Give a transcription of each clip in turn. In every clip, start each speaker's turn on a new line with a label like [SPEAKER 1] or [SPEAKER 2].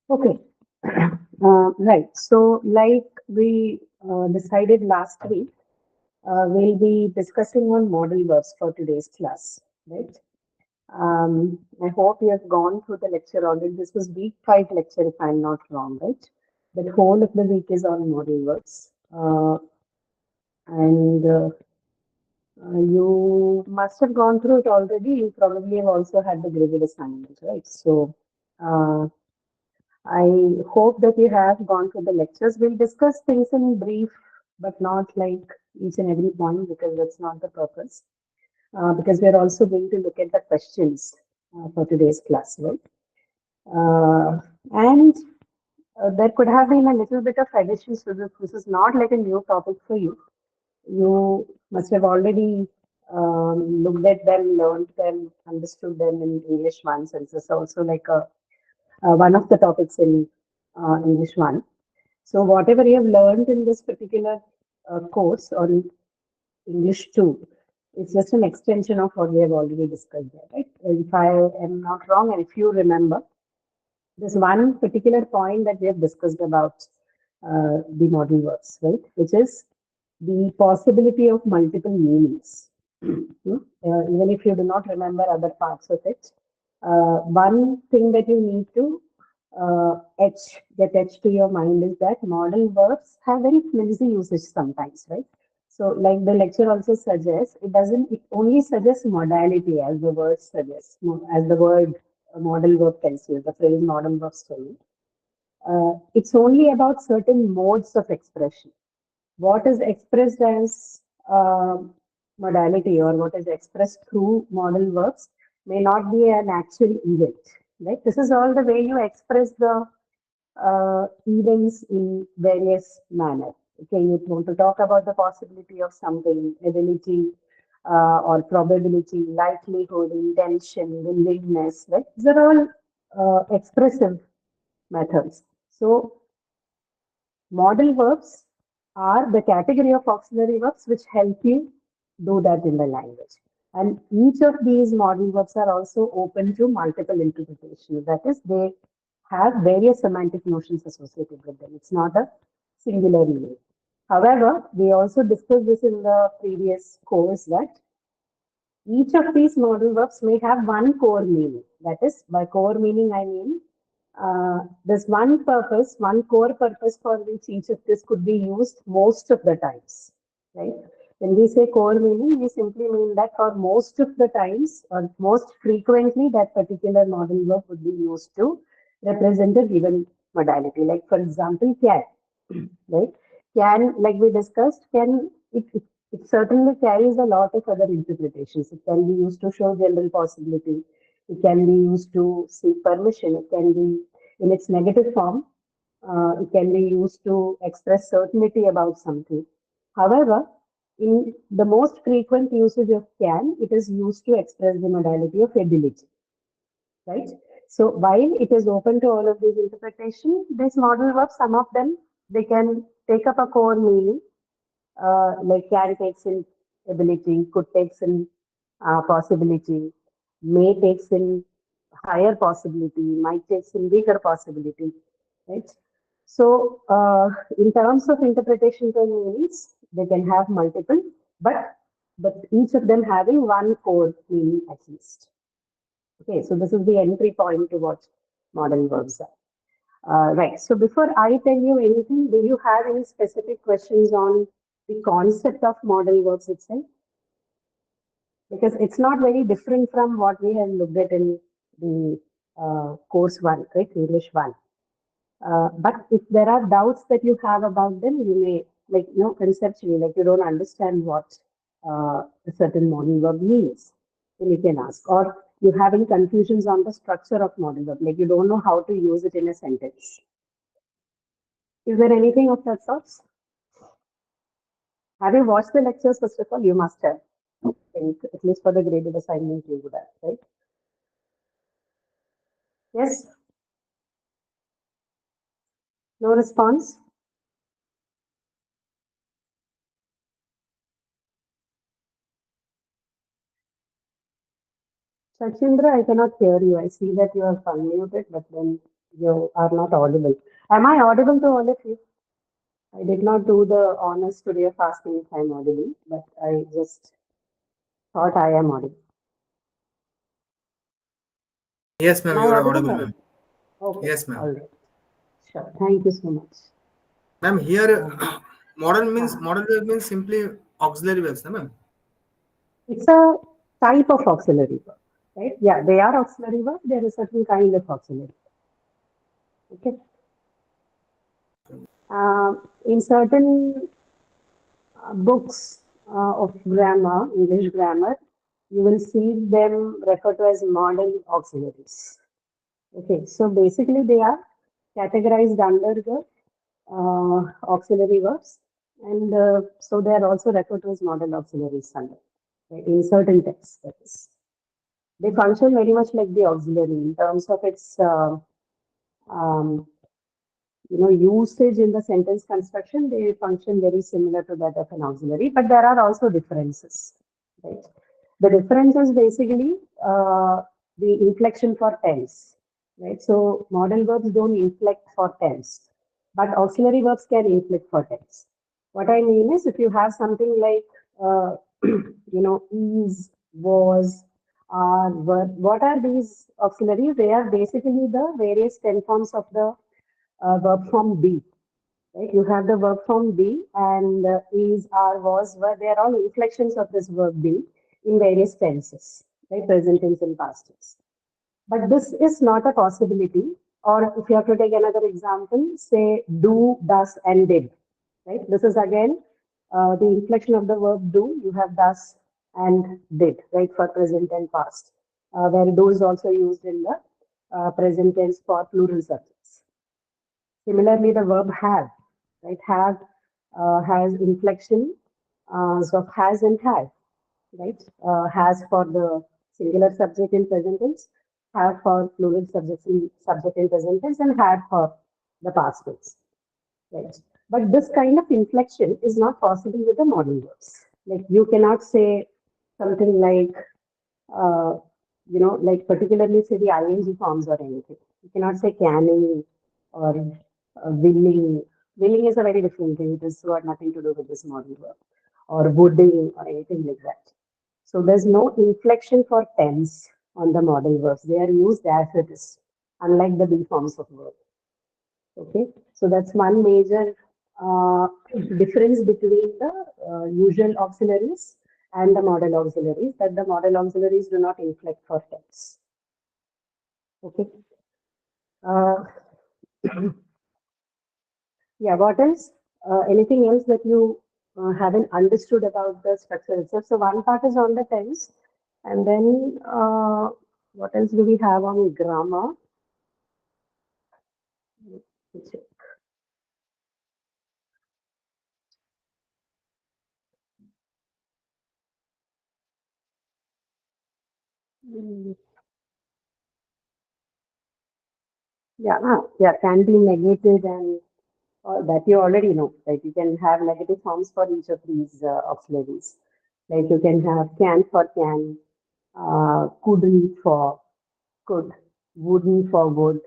[SPEAKER 1] Okay. Right. So, like we decided last week, we'll be discussing on model verbs for today's class, right? I hope you have gone through the lecture already. This was week 5 lecture, if I'm not wrong, right? The whole of the week is on model verbs. And you must have gone through it already. You probably have also had the graded assignment, right? So, uh, I hope that you have gone through the lectures. We'll discuss things in brief, but not like each and every point because that's not the purpose. Because we're also going to look at the questions for today's class, right? And there could have been a little bit of additions to this. This is not like a new topic for you. You must have already looked at them, learned them, understood them in English once, and this is also like a one of the topics in English one. So whatever you have learned in this particular course on English 2, it's just an extension of what we have already discussed there, right? If I am not wrong, and if you remember, there's one particular point that we have discussed about the model verbs, right? Which is the possibility of multiple meanings. Even if you do not remember other parts of it, one thing that you need to get etched to your mind is that modal verbs have very flimsy usage sometimes, right? So, like the lecture also suggests, it only suggests modality as the word suggests, as the word modal verb tells you, the phrase modal verbs tell you. It's only about certain modes of expression. What is expressed as modality or what is expressed through modal verbs may not be an actual event, right? This is all the way you express the events in various manner. Okay, you want to talk about the possibility of something, ability or probability, likelihood, intention, willingness, right? These are all expressive methods. So modal verbs are the category of auxiliary verbs which help you do that in the language. And each of these modal verbs are also open to multiple interpretations. That is, they have various semantic notions associated with them. It's not a singular meaning. However, we also discussed this in the previous course that each of these modal verbs may have one core meaning. That is, by core meaning, I mean there's one core purpose for which each of this could be used most of the times, right? When we say core meaning, we simply mean that for most of the times or most frequently, that particular modal verb would be used to represent a given modality. Like, for example, can, right? Can, like we discussed, it certainly carries a lot of other interpretations. It can be used to show general possibility. It can be used to seek permission. It can be in its negative form. It can be used to express certainty about something. However, in the most frequent usage of can, it is used to express the modality of ability, right? So while it is open to all of these interpretations, this model verb, some of them, they can take up a core meaning, like can takes in ability, could takes in possibility, may takes in higher possibility, might takes in bigger possibility, right? So in terms of interpretations and meanings, they can have multiple, but but each of them having one core meaning at least. Okay, so this is the entry point to what model verbs are. Right. So before I tell you anything, do you have any specific questions on the concept of model verbs itself? Because it's not very different from what we have looked at in the course one, right? English one. But if there are doubts that you have about them, you may, like, conceptually, like you don't understand what a certain model verb means, then you can ask. Or you have any confusions on the structure of model verb, like you don't know how to use it in a sentence. Is there anything of that sort? Have you watched the lectures, first of all? You must have. I think, at least for the graded assignment, you would have, right? Yes? No response? Sachindra, I cannot hear you. I see that you are unmuted, but then You are not audible. Am I audible to all of you? I did not do the honors today of asking if I'm audible, but I just thought I am audible.
[SPEAKER 2] Yes,
[SPEAKER 1] Am
[SPEAKER 2] ma'am,
[SPEAKER 1] I
[SPEAKER 2] you are
[SPEAKER 1] audible?
[SPEAKER 2] audible,
[SPEAKER 1] Or?
[SPEAKER 2] ma'am.
[SPEAKER 1] Okay,
[SPEAKER 2] Yes,
[SPEAKER 1] all
[SPEAKER 2] ma'am.
[SPEAKER 1] right. Sure. Thank you so much.
[SPEAKER 2] Ma'am, here
[SPEAKER 1] Uh,
[SPEAKER 2] model web means simply auxiliary waves, na, ma'am.
[SPEAKER 1] it's a type of auxiliary verb, right? Yeah, they are auxiliary verb. There is certain kind of auxiliary. Okay. In certain books of grammar, English grammar, you will see them referred to as model auxiliaries. Okay, so basically they are categorized under the auxiliary verbs, and so they are also referred to as model auxiliaries under right, in certain texts. That is, they function very much like the auxiliary in terms of its um, usage in the sentence construction. They function very similar to that of an auxiliary, but there are also differences. Right, the difference is basically the inflection for tense. Right, so modal verbs don't inflect for tense, but auxiliary verbs can inflect for tense. What I mean is, if you have something like is, was, are, were, what are these auxiliaries? They are basically the various tense forms of the verb form be. Right? You have the verb form be and is, are, was, were. They are all inflections of this verb be in various tenses, right? Present tense and past tense. But this is not a possibility. Or if you have to take another example, say do, does, and did. Right? This is again the inflection of the verb do. You have does and did, right, for present and past, where do is also used in the present tense for plural subjects. Similarly, the verb have, right? Have has inflection of has and had, right? Has for the singular subject in present tense, have for plural subject in present tense, and had for the past tense, right? But this kind of inflection is not possible with the modal verbs. Like you cannot say something like uh, like particularly say the ing forms or anything. You cannot say canning or willing. Willing is a very different thing. It has got nothing to do with this modal verb or wooding or anything like that. So there's no inflection for tense on the modal verbs. They are used as it is, unlike the be forms of verb. Okay, so that's one major difference between the usual auxiliaries and the model auxiliaries, that the model auxiliaries do not inflect for tense. Okay. Uh, yeah, what else? Anything else that you haven't understood about the structure itself? So one part is on the tense, and then what else do we have on grammar? Mm, yeah, yeah, can be negated and that you already know. Like you can have negative forms for each of these auxiliaries. Like you can have can, couldn't for could, wouldn't for would,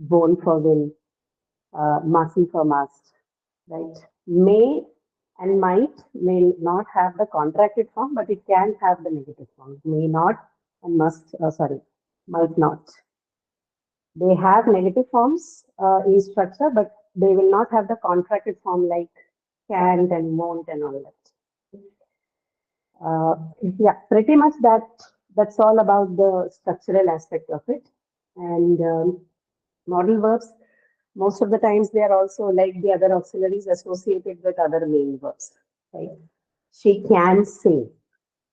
[SPEAKER 1] won't for will, mustn't for must, right? May and might may not have the contracted form, but it can have the negative form. May not and must, sorry, might not. They have negative forms in structure, but they will not have the contracted form like can't and won't and all that. Yeah, pretty much that's all about the structural aspect of it. And modal verbs, most of the times they are also like the other auxiliaries associated with other main verbs. Right? She can say.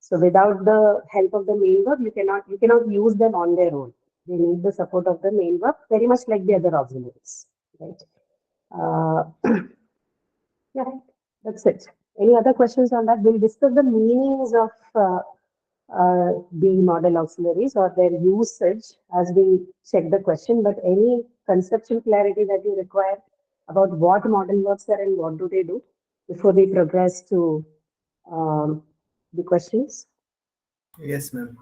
[SPEAKER 1] So without the help of the main verb, you cannot use them on their own. They need the support of the main verb, very much like the other auxiliaries. Right? Uh, yeah, that's it. Any other questions on that? We'll discuss the meanings of the model auxiliaries or their usage as we check the question. But any conceptual clarity that you require about what model verbs are and what do they do before we progress to the questions?
[SPEAKER 2] Yes, ma'am.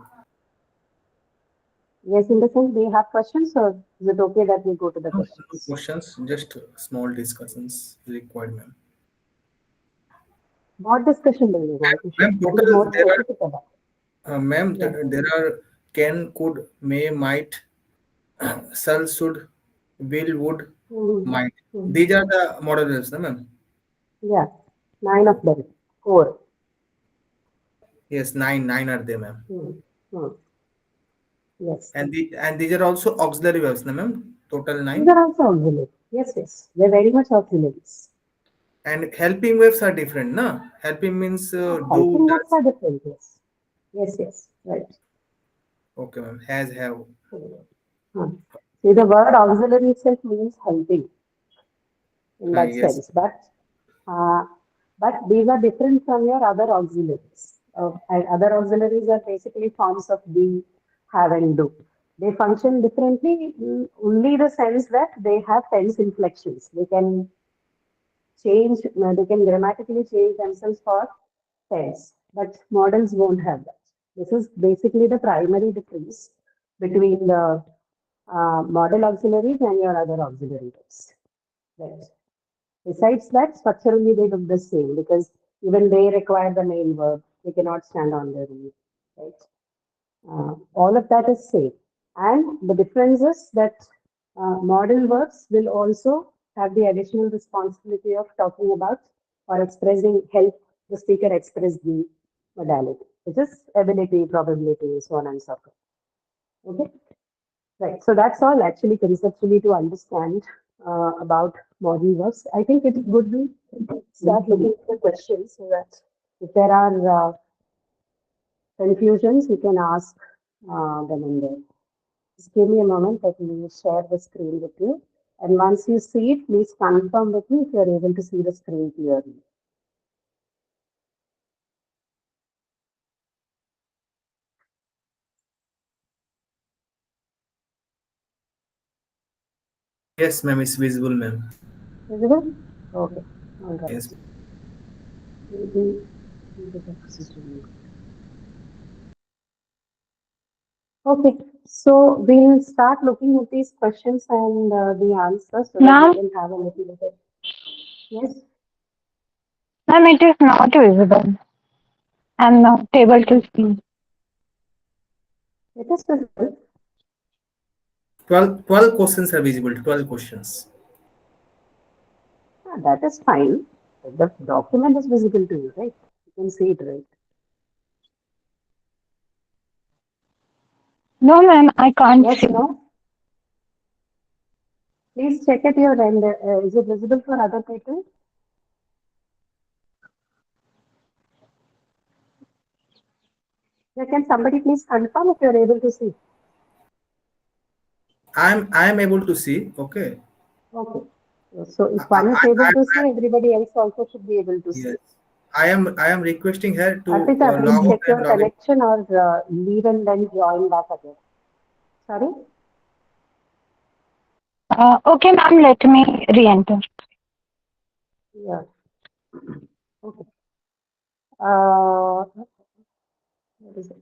[SPEAKER 1] Yes, in the sense they have questions, or is it okay that we go to the
[SPEAKER 2] No, no
[SPEAKER 1] questions?
[SPEAKER 2] questions, just small discussions required, ma'am.
[SPEAKER 1] What discussion do you want to share?
[SPEAKER 2] Ma'am,
[SPEAKER 1] That is
[SPEAKER 2] total
[SPEAKER 1] more
[SPEAKER 2] there
[SPEAKER 1] specific about.
[SPEAKER 2] are, ma'am,
[SPEAKER 1] Yes.
[SPEAKER 2] there are can, could, may, might, shall, should, will, would,
[SPEAKER 1] Mhm.
[SPEAKER 2] might.
[SPEAKER 1] Mhm.
[SPEAKER 2] These are the model verbs, no, ma'am.
[SPEAKER 1] Yeah, 9 of them. Core.
[SPEAKER 2] Yes, nine are there, ma'am.
[SPEAKER 1] Hmm. Hmm. Yes.
[SPEAKER 2] And these are also auxiliary verbs, no, ma'am. Total
[SPEAKER 1] These are
[SPEAKER 2] nine.
[SPEAKER 1] also auxiliary. Yes, yes. They're very much auxiliaries.
[SPEAKER 2] And helping verbs are different, na? Helping means do,
[SPEAKER 1] Helping verbs
[SPEAKER 2] does.
[SPEAKER 1] are different. Yes. Yes, yes. Right.
[SPEAKER 2] Okay, ma'am. Has, have.
[SPEAKER 1] Hmm. See, the word auxiliary itself means helping in that
[SPEAKER 2] Yes.
[SPEAKER 1] sense, uh, but these are different from your other auxiliaries. And other auxiliaries are basically forms of be, have, and do. They function differently in only the sense that they have tense inflections. They can change, they can grammatically change themselves for tense, but models won't have that. This is basically the primary difference between the model auxiliaries and your other auxiliaries. Right. Besides that, structurally they look the same because even they require the main verb. They cannot stand on their own. Right. All of that is same. And the difference is that model verbs will also have the additional responsibility of talking about or expressing, help the speaker express the modality, which is ability, probability, so on and so forth. Okay. Right. So that's all actually conceptually to understand about model verbs. I think it would be start looking at the questions so that if there are confusions, you can ask them in there. Just give me a moment. Let me share the screen with you. And once you see it, please confirm with me if you are able to see the screen clearly.
[SPEAKER 2] Yes, ma'am. It's visible, ma'am.
[SPEAKER 1] Visible? Okay. All right.
[SPEAKER 2] Yes.
[SPEAKER 1] Maybe the box is doing good. Okay. So we'll start looking at these questions and the answers so that we
[SPEAKER 3] Ma'am,
[SPEAKER 1] can have a little bit of. Yes.
[SPEAKER 3] ma'am, it is not visible. I'm not able to see.
[SPEAKER 1] It is visible.
[SPEAKER 2] 12 questions are visible. 12 questions.
[SPEAKER 1] That is fine. The document is visible to you, right? You can see it, right?
[SPEAKER 3] No, ma'am, I can't
[SPEAKER 1] Yes,
[SPEAKER 3] see.
[SPEAKER 1] no? Please check at your end. Is it visible for other people? Yeah, can somebody please confirm if you're able to see?
[SPEAKER 2] I am able to see. Okay.
[SPEAKER 1] Okay. So if
[SPEAKER 2] I, I,
[SPEAKER 1] one is able to
[SPEAKER 2] I,
[SPEAKER 1] see, everybody else also should be able to see.
[SPEAKER 2] yes. I am requesting her to
[SPEAKER 1] Arpita, please
[SPEAKER 2] log out
[SPEAKER 1] check
[SPEAKER 2] and
[SPEAKER 1] your
[SPEAKER 2] log in.
[SPEAKER 1] connection or leave and then join back again. Sorry?
[SPEAKER 3] Okay, ma'am, let me re-enter.
[SPEAKER 1] Yeah. Okay. What is it?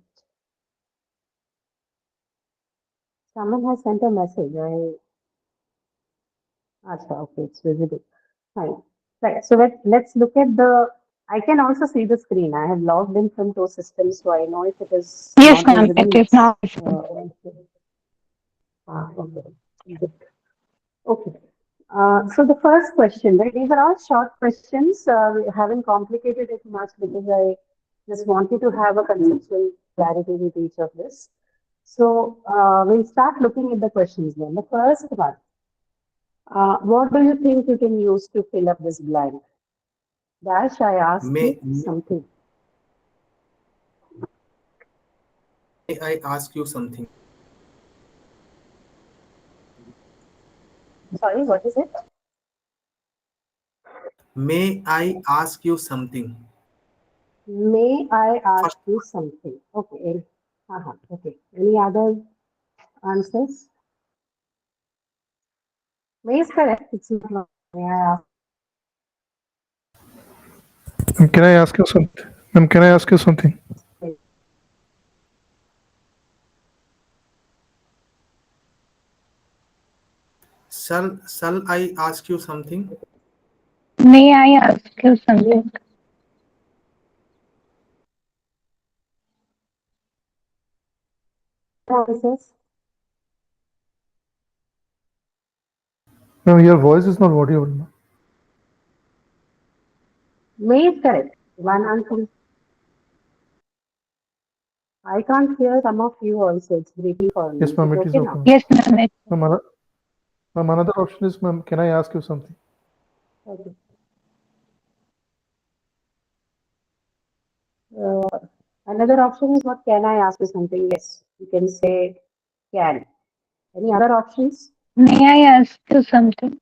[SPEAKER 1] Someone has sent a message. Okay, it's visible. Fine. Right. So let's look at the. I can also see the screen. I have logged in from two systems, so I know if it is
[SPEAKER 3] Yes,
[SPEAKER 1] not
[SPEAKER 3] ma'am, it
[SPEAKER 1] visible,
[SPEAKER 3] is
[SPEAKER 1] it's
[SPEAKER 3] not visible.
[SPEAKER 1] okay. Okay. Good. Okay. So the first question, right? These are all short questions. We haven't complicated it much because I just wanted to have a conceptual clarity with each of this. So we'll start looking at the questions then. The first one, what do you think you can use to fill up this blank? Dash, I ask you
[SPEAKER 2] May
[SPEAKER 1] something.
[SPEAKER 2] I ask you something?
[SPEAKER 1] Sorry, what is it?
[SPEAKER 2] May I ask you something?
[SPEAKER 1] May I ask
[SPEAKER 2] First,
[SPEAKER 1] you something? Okay. Okay. Any other answers? May is correct. It's not wrong. May I ask?
[SPEAKER 4] Can I ask you something? Ma'am, can I ask you something?
[SPEAKER 2] shall I ask you something?
[SPEAKER 3] May I ask you something?
[SPEAKER 1] Answers.
[SPEAKER 4] No, your voice is not audible. ma'am.
[SPEAKER 1] May is correct. One answer. I can't hear some of you also. It's breaking for me.
[SPEAKER 4] Yes,
[SPEAKER 1] Is
[SPEAKER 4] ma'am,
[SPEAKER 1] it
[SPEAKER 4] it is
[SPEAKER 1] okay
[SPEAKER 4] okay.
[SPEAKER 1] now?
[SPEAKER 4] Ma'am.
[SPEAKER 3] Yes, ma'am.
[SPEAKER 4] Ma'am, ma'am, another option is, ma'am, can I ask you something?
[SPEAKER 1] Okay. Another option is what can I ask you something? Yes, you can say can. Any other options?
[SPEAKER 3] May I ask you something?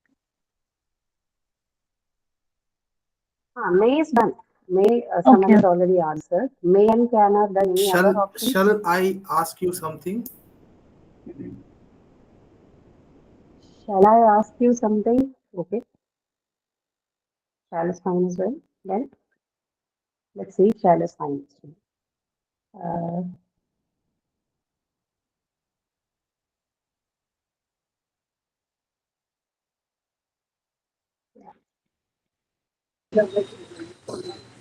[SPEAKER 1] May is done. May someone
[SPEAKER 3] Okay.
[SPEAKER 1] has already answered. May and can are done. Any other options?
[SPEAKER 2] Shall I ask you something?
[SPEAKER 1] Shall I ask you something? Okay. Shall is fine as well. Then let's see. Shall is fine as well.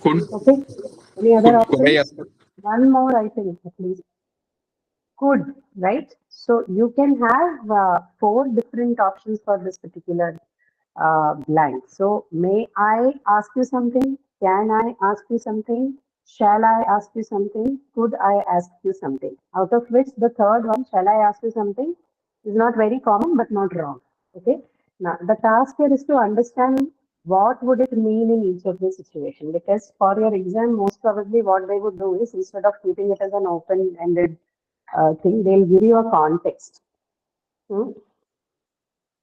[SPEAKER 5] Could
[SPEAKER 1] Okay. Any other
[SPEAKER 5] could I ask?
[SPEAKER 1] options? One more, I think, at least. Could, right? So you can have four different options for this particular blank. So may I ask you something? Can I ask you something? Shall I ask you something? Could I ask you something? Out of which the third one, shall I ask you something, is not very common but not wrong. Okay. Now the task here is to understand what would it mean in each of the situation, because for your exam most probably what they would do is, instead of keeping it as an open-ended thing, they'll give you a context. Hmm?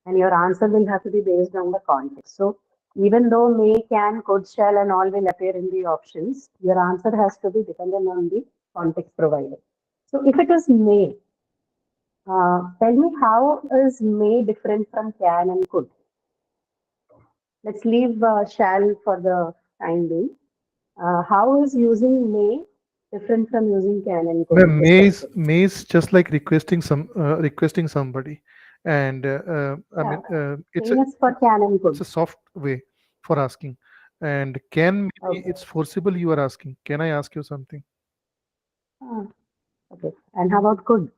[SPEAKER 1] And your answer will have to be based on the context. So even though may, can, could, shall, and all will appear in the options, your answer has to be dependent on the context provided. So if it is may, tell me how is may different from can and could? Let's leave shall for the time being. How is using may different from using can and could?
[SPEAKER 4] Ma'am, May is just like requesting somebody, and I
[SPEAKER 1] Yeah,
[SPEAKER 4] mean, it's
[SPEAKER 1] same as for can and
[SPEAKER 4] it's
[SPEAKER 1] could.
[SPEAKER 4] a soft way for asking, and can maybe
[SPEAKER 1] Okay.
[SPEAKER 4] it's forcible. You are asking, can I ask you something?
[SPEAKER 1] Ah, okay. And how about could?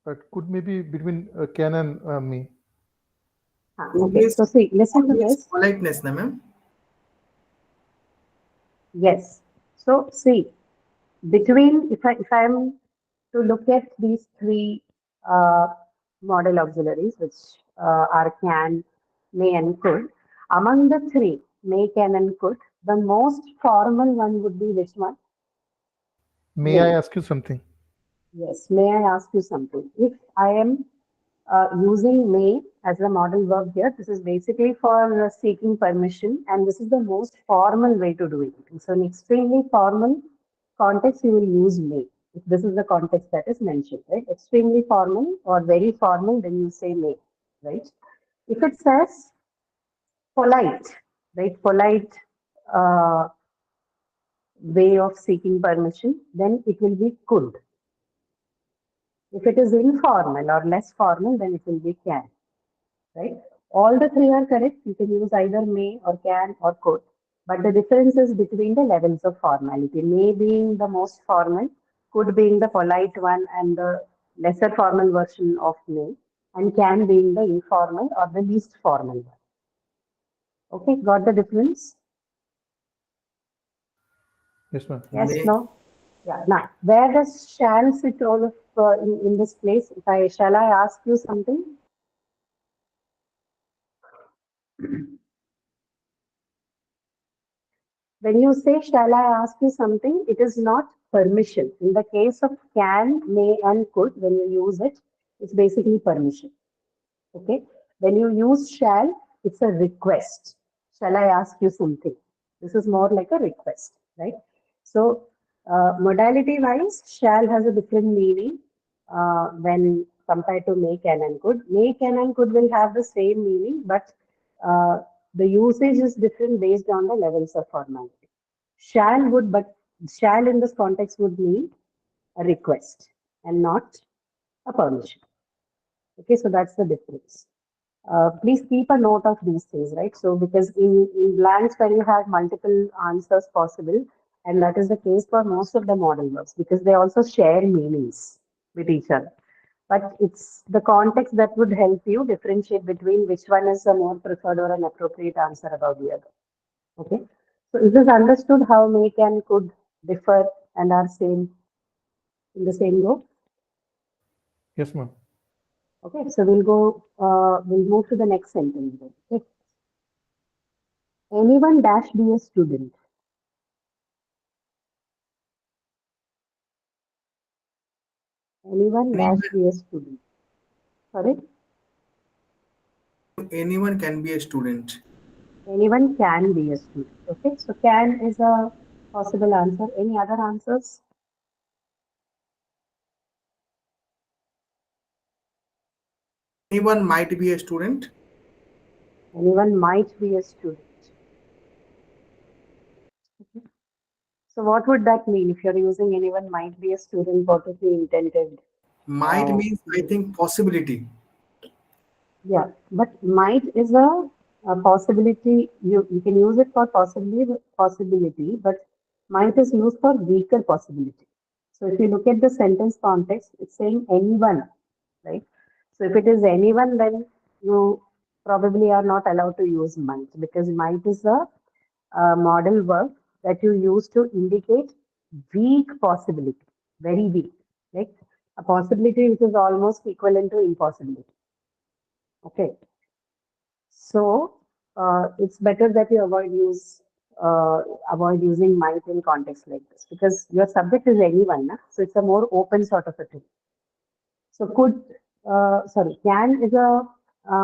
[SPEAKER 4] But could maybe between can and me.
[SPEAKER 1] Okay. So see, listen to
[SPEAKER 2] Means
[SPEAKER 1] this.
[SPEAKER 2] politeness, na ma'am?
[SPEAKER 1] Yes. So see, between if I am to look at these three uh, model auxiliaries, which are can, may, and could, among the three, may, can, and could, the most formal one would be which one?
[SPEAKER 4] May I
[SPEAKER 1] May.
[SPEAKER 4] ask you something?
[SPEAKER 1] Yes. May I ask you something? If I am using may as a model verb here, this is basically for seeking permission, and this is the most formal way to do it. So in extremely formal context, you will use may. If this is the context that is mentioned, right? Extremely formal or very formal, then you say may, right? If it says polite, right? Polite uh, way of seeking permission, then it will be could. If it is informal or less formal, then it will be can. Right? All the three are correct. You can use either may or can or could. But the difference is between the levels of formality. May being the most formal, could being the polite one and the lesser formal version of may, and can being the informal or the least formal one. Okay, got the difference?
[SPEAKER 4] Yes, ma'am.
[SPEAKER 1] Yes,
[SPEAKER 2] May,
[SPEAKER 1] no? Yeah. Now, where does shall sit all of in this place? If I shall I ask you something? When you say, shall I ask you something, it is not permission. In the case of can, may, and could, when you use it, it's basically permission. Okay. When you use shall, it's a request. Shall I ask you something? This is more like a request, right? So, modality wise, shall has a different meaning when compared to may, can, and could. May, can, and could will have the same meaning, but the usage is different based on the levels of formality. Shall would, but shall in this context would mean a request and not a permission. Okay, so that's the difference. Please keep a note of these things, right? So because in blanks when you have multiple answers possible, and that is the case for most of the model verbs because they also share meanings with each other. But it's the context that would help you differentiate between which one is a more preferred or an appropriate answer about the other. Okay. So is this understood how may, can, could differ and are same in the same group?
[SPEAKER 4] Yes, ma'am.
[SPEAKER 1] Okay, so we'll move to the next sentence then. Okay. Anyone dash be a student. Anyone dash be a student. Sorry,
[SPEAKER 2] Anyone can be a student.
[SPEAKER 1] anyone can be a student. Okay, so can is a possible answer. Any other answers?
[SPEAKER 2] Anyone might be a student.
[SPEAKER 1] Anyone might be a student. Okay. So what would that mean if you're using anyone might be a student? What is the intended?
[SPEAKER 2] Might means, I think, possibility.
[SPEAKER 1] Yeah, but might is a possibility. You can use it for possibility, but might is used for weaker possibility. So if you look at the sentence context, it's saying anyone, right? So if it is anyone, then you probably are not allowed to use might because might is a model verb that you use to indicate weak possibility, very weak, like a possibility which is almost equivalent to impossibility. Okay. So it's better that you avoid using might in context like this because your subject is anyone, na? So it's a more open sort of a thing. So can is a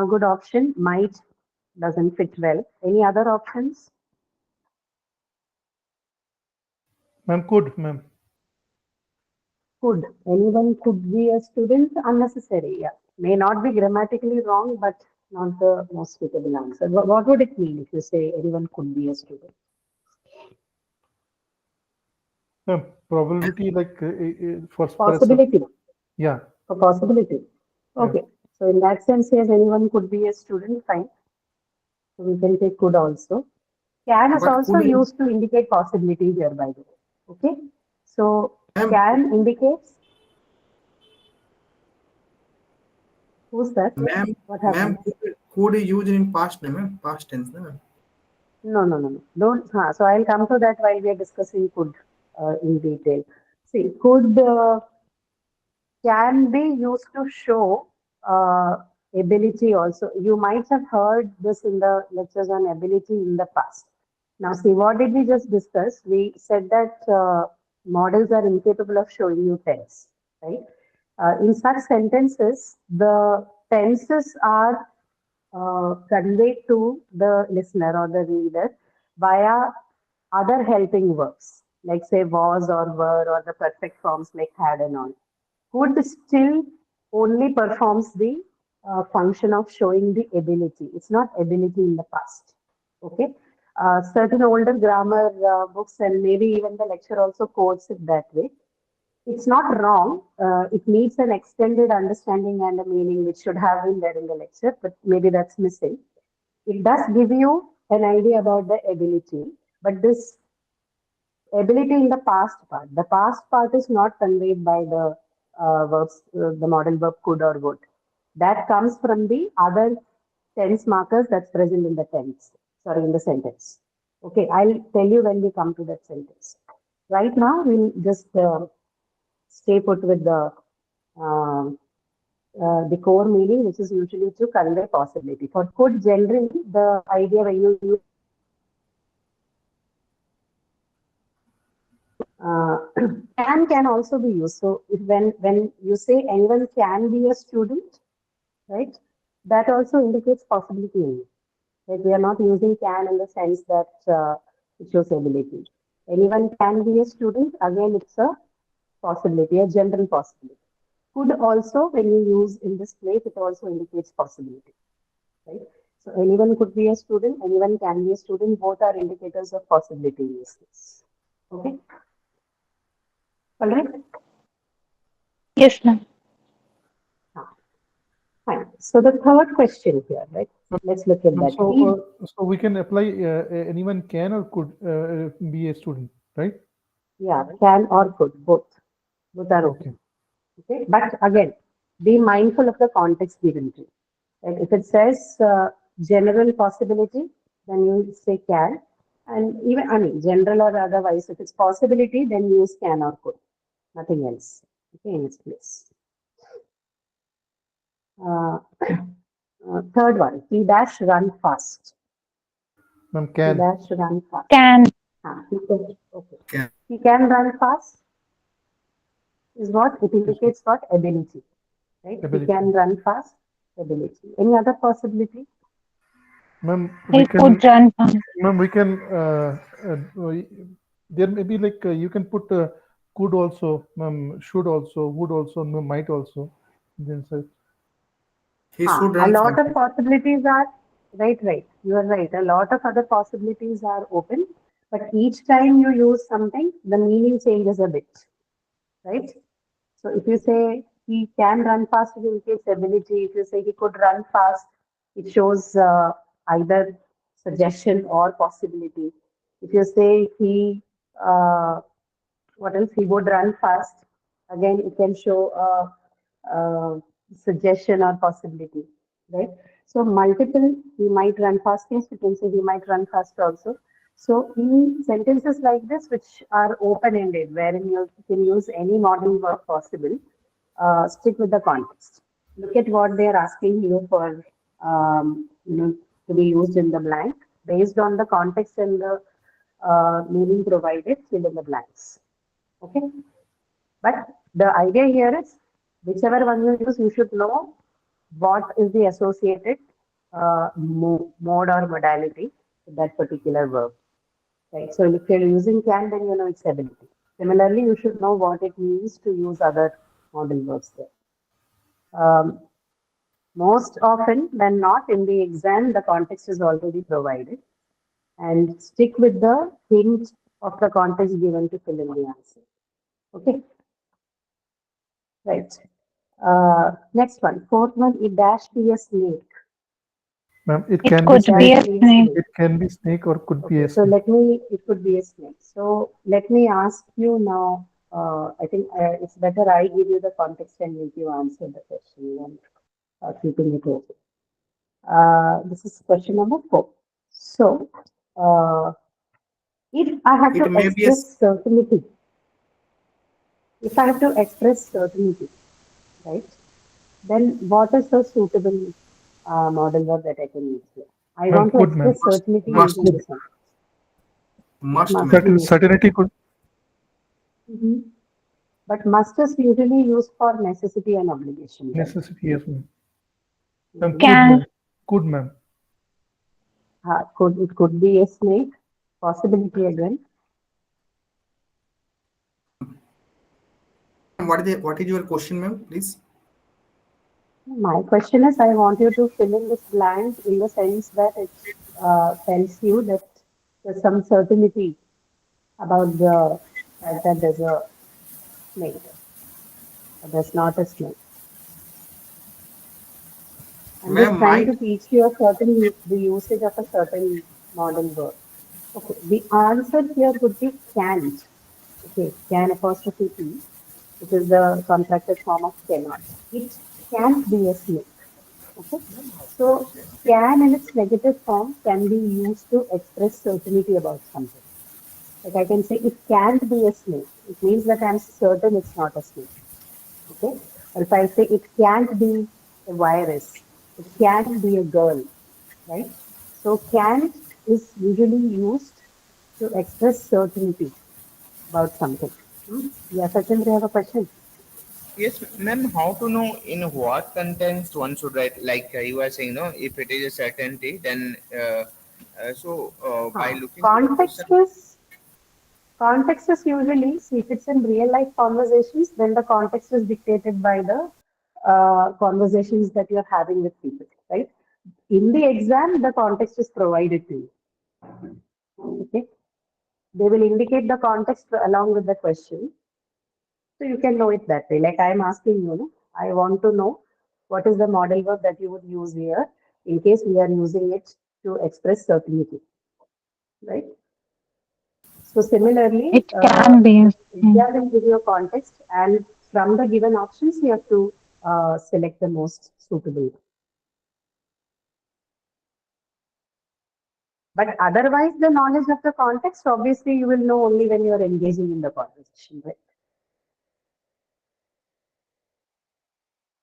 [SPEAKER 1] good option. Might doesn't fit well. Any other options?
[SPEAKER 4] Ma'am, could, ma'am.
[SPEAKER 1] Could. Anyone could be a student. Unnecessary. Yeah. May not be grammatically wrong, but not the most suitable answer. What would it mean if you say anyone could be a student?
[SPEAKER 4] Ma'am, probability like for
[SPEAKER 1] Possibility.
[SPEAKER 4] yeah,
[SPEAKER 1] For possibility.
[SPEAKER 4] yeah.
[SPEAKER 1] Okay. So in that sense, yes, anyone could be a student, fine. So we can take could also. Can is
[SPEAKER 2] But
[SPEAKER 1] also
[SPEAKER 2] could
[SPEAKER 1] used to indicate possibility here, by the way. Okay. So
[SPEAKER 2] ma'am,
[SPEAKER 1] can indicates who's that?
[SPEAKER 2] ma'am,
[SPEAKER 1] What
[SPEAKER 2] ma'am,
[SPEAKER 1] happened?
[SPEAKER 2] could is used in past, no, ma'am, past tense, no, ma'am.
[SPEAKER 1] No. Don't. So I'll come to that while we are discussing could in detail. See, could can be used to show ability also. You might have heard this in the lectures on ability in the past. Now, see, what did we just discuss? We said that models are incapable of showing you tense, right? In such sentences, the tenses are conveyed to the listener or the reader via other helping verbs, like say was or were or the perfect forms like had and all. Could still only performs the function of showing the ability. It's not ability in the past. Okay. Certain older grammar books and maybe even the lecture also quotes it that way. It's not wrong. It needs an extended understanding and a meaning which should have been there in the lecture, but maybe that's missing. It does give you an idea about the ability, but this ability in the past part. The past part is not conveyed by the verbs, the model verb could or would. That comes from the other tense markers that's present in the in the sentence. Okay, I'll tell you when we come to that sentence. Right now, we'll just stay put with um the core meaning, which is usually to convey possibility. For could, generally, the idea when you use uh, can also be used. So if when you say anyone can be a student, right, that also indicates possibility only. Like we are not using can in the sense that it shows ability. Anyone can be a student. Again, it's a possibility, a general possibility. Could also, when you use in this place, it also indicates possibility, right? So anyone could be a student. Anyone can be a student. Both are indicators of possibility in this case. Okay. All right.
[SPEAKER 3] Yes, ma'am.
[SPEAKER 1] Fine. So the third question here, right? Let's look at that.
[SPEAKER 4] So we can apply anyone can or could be a student, right?
[SPEAKER 1] Yeah, can or could, both. Both are okay. Okay, but again, be mindful of the context given to you. Right? If it says general possibility, then you say can, and even I mean general or otherwise, if it's possibility, then use can or could, nothing else. Okay, in its place. Third one, he dash run fast.
[SPEAKER 4] Ma'am,
[SPEAKER 1] He
[SPEAKER 4] can.
[SPEAKER 1] dash run fast.
[SPEAKER 3] Can.
[SPEAKER 1] He can, okay.
[SPEAKER 2] Can.
[SPEAKER 1] He can run fast. Is what it indicates what ability, right? He
[SPEAKER 4] Ability.
[SPEAKER 1] can run fast. Ability. Any other possibility?
[SPEAKER 4] Ma'am,
[SPEAKER 3] He
[SPEAKER 4] we can.
[SPEAKER 3] could run fast.
[SPEAKER 4] Ma'am, we can. There may be like you can put could also, ma'am, should also, would also, no, might also. Then say
[SPEAKER 2] He should
[SPEAKER 1] A
[SPEAKER 2] run
[SPEAKER 1] lot
[SPEAKER 2] fast.
[SPEAKER 1] of possibilities are right. You are right. A lot of other possibilities are open, but each time you use something, the meaning changes a bit, right? So if you say he can run fast, it indicates ability. If you say he could run fast, it shows either suggestion or possibility. If you say he, what else? He would run fast. Again, it can show a suggestion or possibility, right? So multiple, he might run fast. Yes, you can say he might run fast also. So in sentences like this, which are open-ended, wherein you can use any model verb possible, stick with the context. Look at what they are asking you for, to be used in the blank. Based on the context and the meaning provided, fill in the blanks. Okay. But the idea here is, whichever one you use, you should know what is the associated mode or modality with that particular verb. Right. So if you're using can, then you know its ability. Similarly, you should know what it means to use other modal verbs there. Most often when not in the exam, the context is already provided, and stick with the hint of the context given to fill in the answer. Okay. Right. Next one, fourth one, it dash be a snake.
[SPEAKER 4] ma'am, it
[SPEAKER 3] It
[SPEAKER 4] can be
[SPEAKER 3] could
[SPEAKER 1] It
[SPEAKER 3] be
[SPEAKER 4] snake.
[SPEAKER 3] a
[SPEAKER 1] dash be a
[SPEAKER 3] snake.
[SPEAKER 1] snake.
[SPEAKER 4] It can be snake or could be
[SPEAKER 1] Okay,
[SPEAKER 4] a
[SPEAKER 1] so
[SPEAKER 4] snake.
[SPEAKER 1] it could be a snake. So let me ask you now, I think it's better I give you the context and make you answer the question than keeping it open. This is question number 4. So, if I have
[SPEAKER 2] It
[SPEAKER 1] to
[SPEAKER 2] may be a
[SPEAKER 1] express certainty, if I have to express certainty, right, then what is the suitable model verb that I can use here? I
[SPEAKER 4] Ma'am,
[SPEAKER 1] want to
[SPEAKER 4] could, ma'am.
[SPEAKER 1] express certainty
[SPEAKER 2] must,
[SPEAKER 1] using this one.
[SPEAKER 2] must,
[SPEAKER 1] Must
[SPEAKER 2] ma'am.
[SPEAKER 1] be used.
[SPEAKER 4] Certainty could.
[SPEAKER 1] But must is usually used for necessity and obligation. Right?
[SPEAKER 4] Necessity, yes, ma'am. Ma'am, could,
[SPEAKER 3] Can.
[SPEAKER 4] ma'am. Could, ma'am.
[SPEAKER 1] It could be a snake, possibility again.
[SPEAKER 2] What is your question, ma'am? Please.
[SPEAKER 1] My question is, I want you to fill in this blank in the sense that it tells you that there's some certainty about the fact that there's a snake, but there's not a snake. I'm just
[SPEAKER 2] Ma'am,
[SPEAKER 1] trying
[SPEAKER 2] might.
[SPEAKER 1] to teach you the usage of a certain modal verb. Okay, the answer here would be can't. Okay, can apostrophe T, which is the contracted form of cannot. It can't be a snake. Okay, so can in its negative form can be used to express certainty about something. Like I can say it can't be a snake. It means that I'm certain it's not a snake. Okay, or if I say it can't be a virus, it can't be a girl, right? So can't is usually used to express certainty about something. Yeah, Sachin, do you have a question?
[SPEAKER 6] Yes, ma'am. How to know in what context one should write? Like you are saying, no, if it is a certainty, then by looking to the
[SPEAKER 1] Context
[SPEAKER 6] question.
[SPEAKER 1] is context is usually, see, if it's in real life conversations, then the context is dictated by the conversations that you're having with people, right? In the exam, the context is provided to you. Okay, they will indicate the context along with the question, so you can know it that way. Like I'm asking you, no? I want to know what is the model verb that you would use here in case we are using it to express certainty, right? So similarly,
[SPEAKER 3] It can be.
[SPEAKER 1] India will give you a context, and from the given options, you have to select the most suitable. But otherwise, the knowledge of the context, obviously, you will know only when you are engaging in the conversation, right?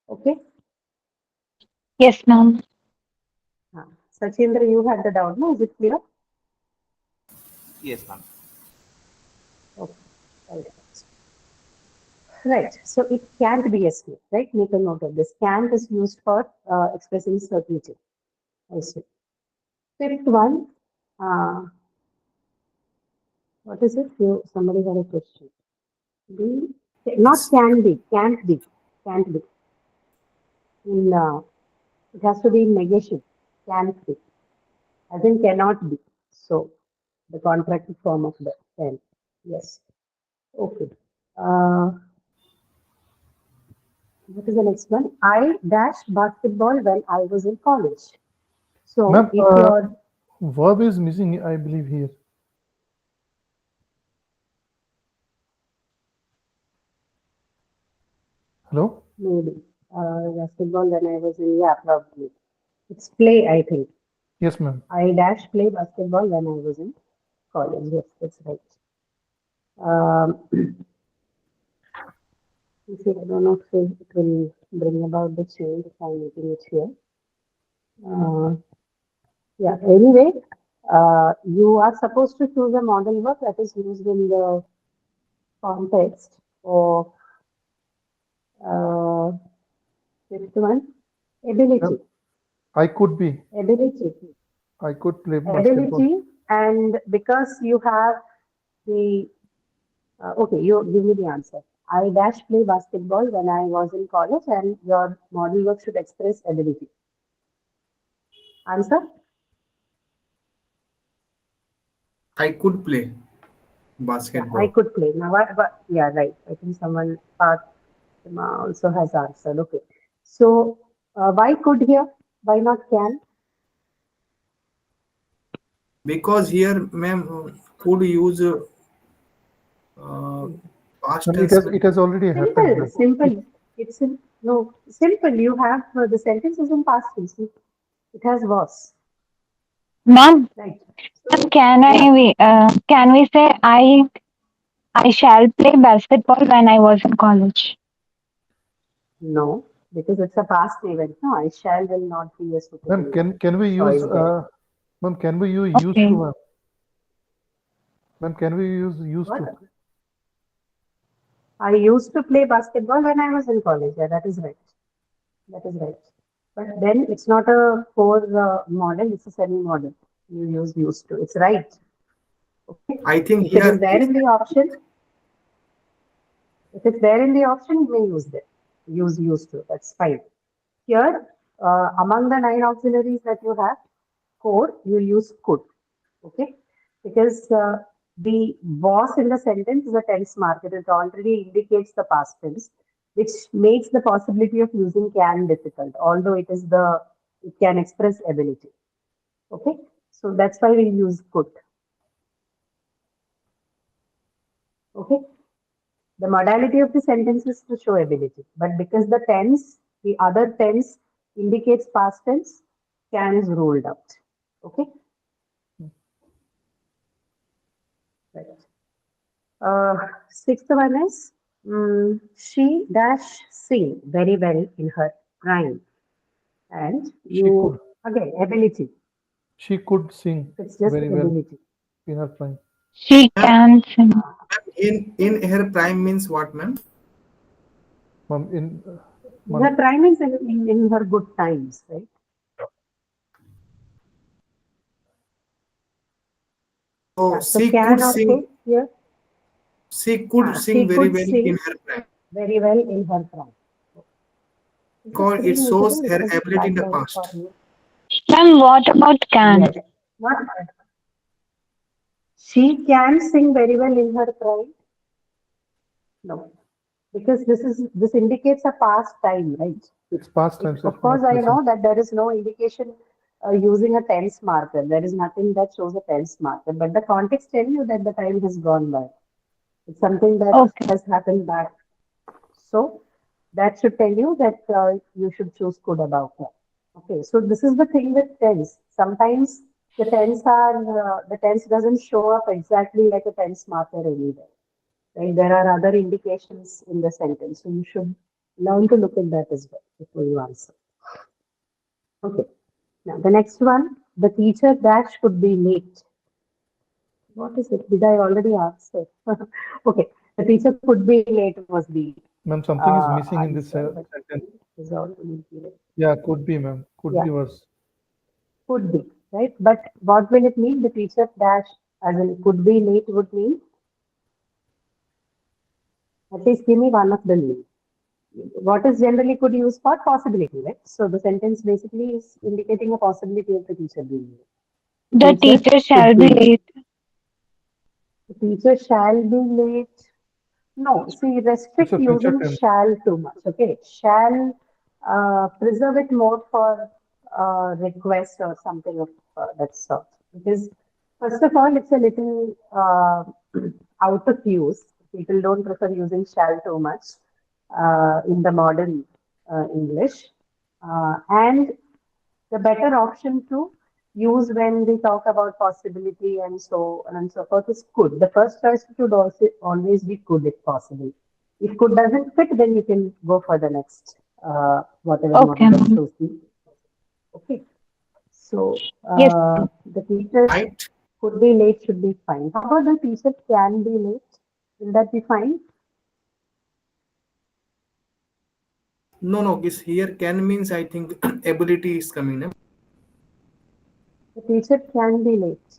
[SPEAKER 1] Okay.
[SPEAKER 3] Yes, ma'am.
[SPEAKER 1] Sachindra, you had the doubt, no? Is it clear?
[SPEAKER 6] Yes, ma'am.
[SPEAKER 1] Okay. All right. Right. So it can't be escaped, right? Make a note of this. Can't is used for expressing certainty. Also. Fifth one. What is it? Somebody had a question. Be, not can be, can't be, can't be. In it has to be in negation. Can't be, as in cannot be. So the contracted form of the can. Yes. Okay. What is the next one? I dashed basketball when I was in college. So
[SPEAKER 4] Ma'am,
[SPEAKER 1] if your
[SPEAKER 4] verb is missing, I believe, here. Hello?
[SPEAKER 1] maybe basketball when I was in, yeah, probably. It's play, I think.
[SPEAKER 4] Yes, ma'am.
[SPEAKER 1] I dash play basketball when I was in college. Yes, that's right. You see, I don't know if it will bring about the change if I'm making it here. Yeah, anyway, you are supposed to choose a model verb that is used in the context of fifth one, ability.
[SPEAKER 4] I could be.
[SPEAKER 1] Ability.
[SPEAKER 4] I could play basketball.
[SPEAKER 1] Ability, and because you have the okay, you give me the answer. I dash play basketball when I was in college, and your model verb should express ability. Answer?
[SPEAKER 2] I could play
[SPEAKER 1] Yeah,
[SPEAKER 2] basketball.
[SPEAKER 1] I could play. Now, yeah, right. I think someone also has answered. Okay. So, why could here? Why not can?
[SPEAKER 2] Because here, ma'am, could use past
[SPEAKER 4] Ma'am,
[SPEAKER 2] tense.
[SPEAKER 4] it has already happened,
[SPEAKER 1] Simple,
[SPEAKER 4] ma'am.
[SPEAKER 1] simple. No, simple. You have the sentence is in past tense. It has was.
[SPEAKER 3] Ma'am,
[SPEAKER 1] Right.
[SPEAKER 3] can we say I shall play basketball when I was in college?
[SPEAKER 1] No, because it's a past event. No, I shall will not be a
[SPEAKER 4] Ma'am,
[SPEAKER 1] suitable
[SPEAKER 4] can we use
[SPEAKER 1] choice there.
[SPEAKER 4] ma'am, can we use used
[SPEAKER 3] Okay.
[SPEAKER 4] to, ma'am? Ma'am, can we use used to?
[SPEAKER 1] What? I used to play basketball when I was in college. Yeah, that is right. That is right. But then it's not a core model, it's a semi-model. You use used to. It's right. Okay.
[SPEAKER 2] I think
[SPEAKER 1] If it is
[SPEAKER 2] here
[SPEAKER 1] there in the option, if it's there in the option, you may use that. Use used to. That's fine. Here, among the 9 auxiliaries that you have, core, you use could. Okay. Because the was in the sentence is a tense marker. It already indicates the past tense, which makes the possibility of using can difficult, although it can express ability. Okay. So that's why we use could. Okay. The modality of the sentence is to show ability, but because the other tense indicates past tense, can is ruled out. Okay. Right. Sixth one is she dash sing very well in her prime, and you again ability.
[SPEAKER 4] She could sing
[SPEAKER 1] It's just
[SPEAKER 4] very well
[SPEAKER 1] ability.
[SPEAKER 4] in her prime.
[SPEAKER 3] She can sing.
[SPEAKER 2] in her prime means what, ma'am?
[SPEAKER 4] Ma'am,
[SPEAKER 1] Her prime is in her good times, right?
[SPEAKER 2] So
[SPEAKER 1] So
[SPEAKER 2] she
[SPEAKER 1] can
[SPEAKER 2] could sing.
[SPEAKER 1] also here.
[SPEAKER 2] She could sing
[SPEAKER 1] She
[SPEAKER 2] very
[SPEAKER 1] could
[SPEAKER 2] well
[SPEAKER 1] sing
[SPEAKER 2] in her prime
[SPEAKER 1] very well in her prime. Is the
[SPEAKER 2] because it
[SPEAKER 1] screen
[SPEAKER 2] shows
[SPEAKER 1] visible?
[SPEAKER 2] her
[SPEAKER 1] Because it's
[SPEAKER 2] ability in the
[SPEAKER 1] backlighted for
[SPEAKER 2] past.
[SPEAKER 1] me.
[SPEAKER 3] Ma'am, what about can?
[SPEAKER 1] Yes. What? She can sing very well in her prime. No. Because this indicates a past time, right?
[SPEAKER 4] It's past tense.
[SPEAKER 1] Of
[SPEAKER 4] it's
[SPEAKER 1] course,
[SPEAKER 4] not
[SPEAKER 1] I
[SPEAKER 4] present.
[SPEAKER 1] know that there is no indication using a tense marker. There is nothing that shows a tense marker, but the context tells you that the time has gone by. It's something that
[SPEAKER 3] Okay.
[SPEAKER 1] has happened back. So that should tell you that you should choose could about that. Okay, so this is the thing with tense. Sometimes the tense doesn't show up exactly like a tense marker anywhere. Right? There are other indications in the sentence, so you should learn to look at that as well before you answer. Okay. Now the next one, the teacher dash could be late. What is it? Did I already answer? Okay, the teacher could be late was the
[SPEAKER 4] Ma'am, something is missing in this
[SPEAKER 1] answer, but
[SPEAKER 4] sentence.
[SPEAKER 1] it is already given.
[SPEAKER 4] Yeah, could be, ma'am. Could
[SPEAKER 1] Yeah,
[SPEAKER 4] be was.
[SPEAKER 1] could be, right? But what will it mean? The teacher dash as in could be late would mean at least give me one of the meaning. What is generally could use for possibility, right? So the sentence basically is indicating a possibility of the teacher being late.
[SPEAKER 3] The
[SPEAKER 1] Teacher
[SPEAKER 3] teacher
[SPEAKER 1] could
[SPEAKER 3] shall
[SPEAKER 1] be
[SPEAKER 3] be
[SPEAKER 1] late.
[SPEAKER 3] late.
[SPEAKER 1] The teacher shall be late. No, see,
[SPEAKER 4] It's
[SPEAKER 1] restrict
[SPEAKER 4] a future
[SPEAKER 1] using
[SPEAKER 4] tense.
[SPEAKER 1] shall too much. Okay, shall preserve it more for request or something of that sort. Because first of all, it's a little out of use. People don't prefer using shall too much in the modern English, and the better option to use when we talk about possibility and so on and so forth is could. The first choice should also always be could if possible. If could doesn't fit, then you can go for the next whatever
[SPEAKER 3] Okay,
[SPEAKER 1] model that
[SPEAKER 3] ma'am.
[SPEAKER 1] shows you. Okay. So
[SPEAKER 3] Yes.
[SPEAKER 1] the teacher
[SPEAKER 2] Might.
[SPEAKER 1] could be late should be fine. How about the teacher can be late? Will that be fine?
[SPEAKER 2] No. This here can means I think ability is coming. No?
[SPEAKER 1] The teacher can be late.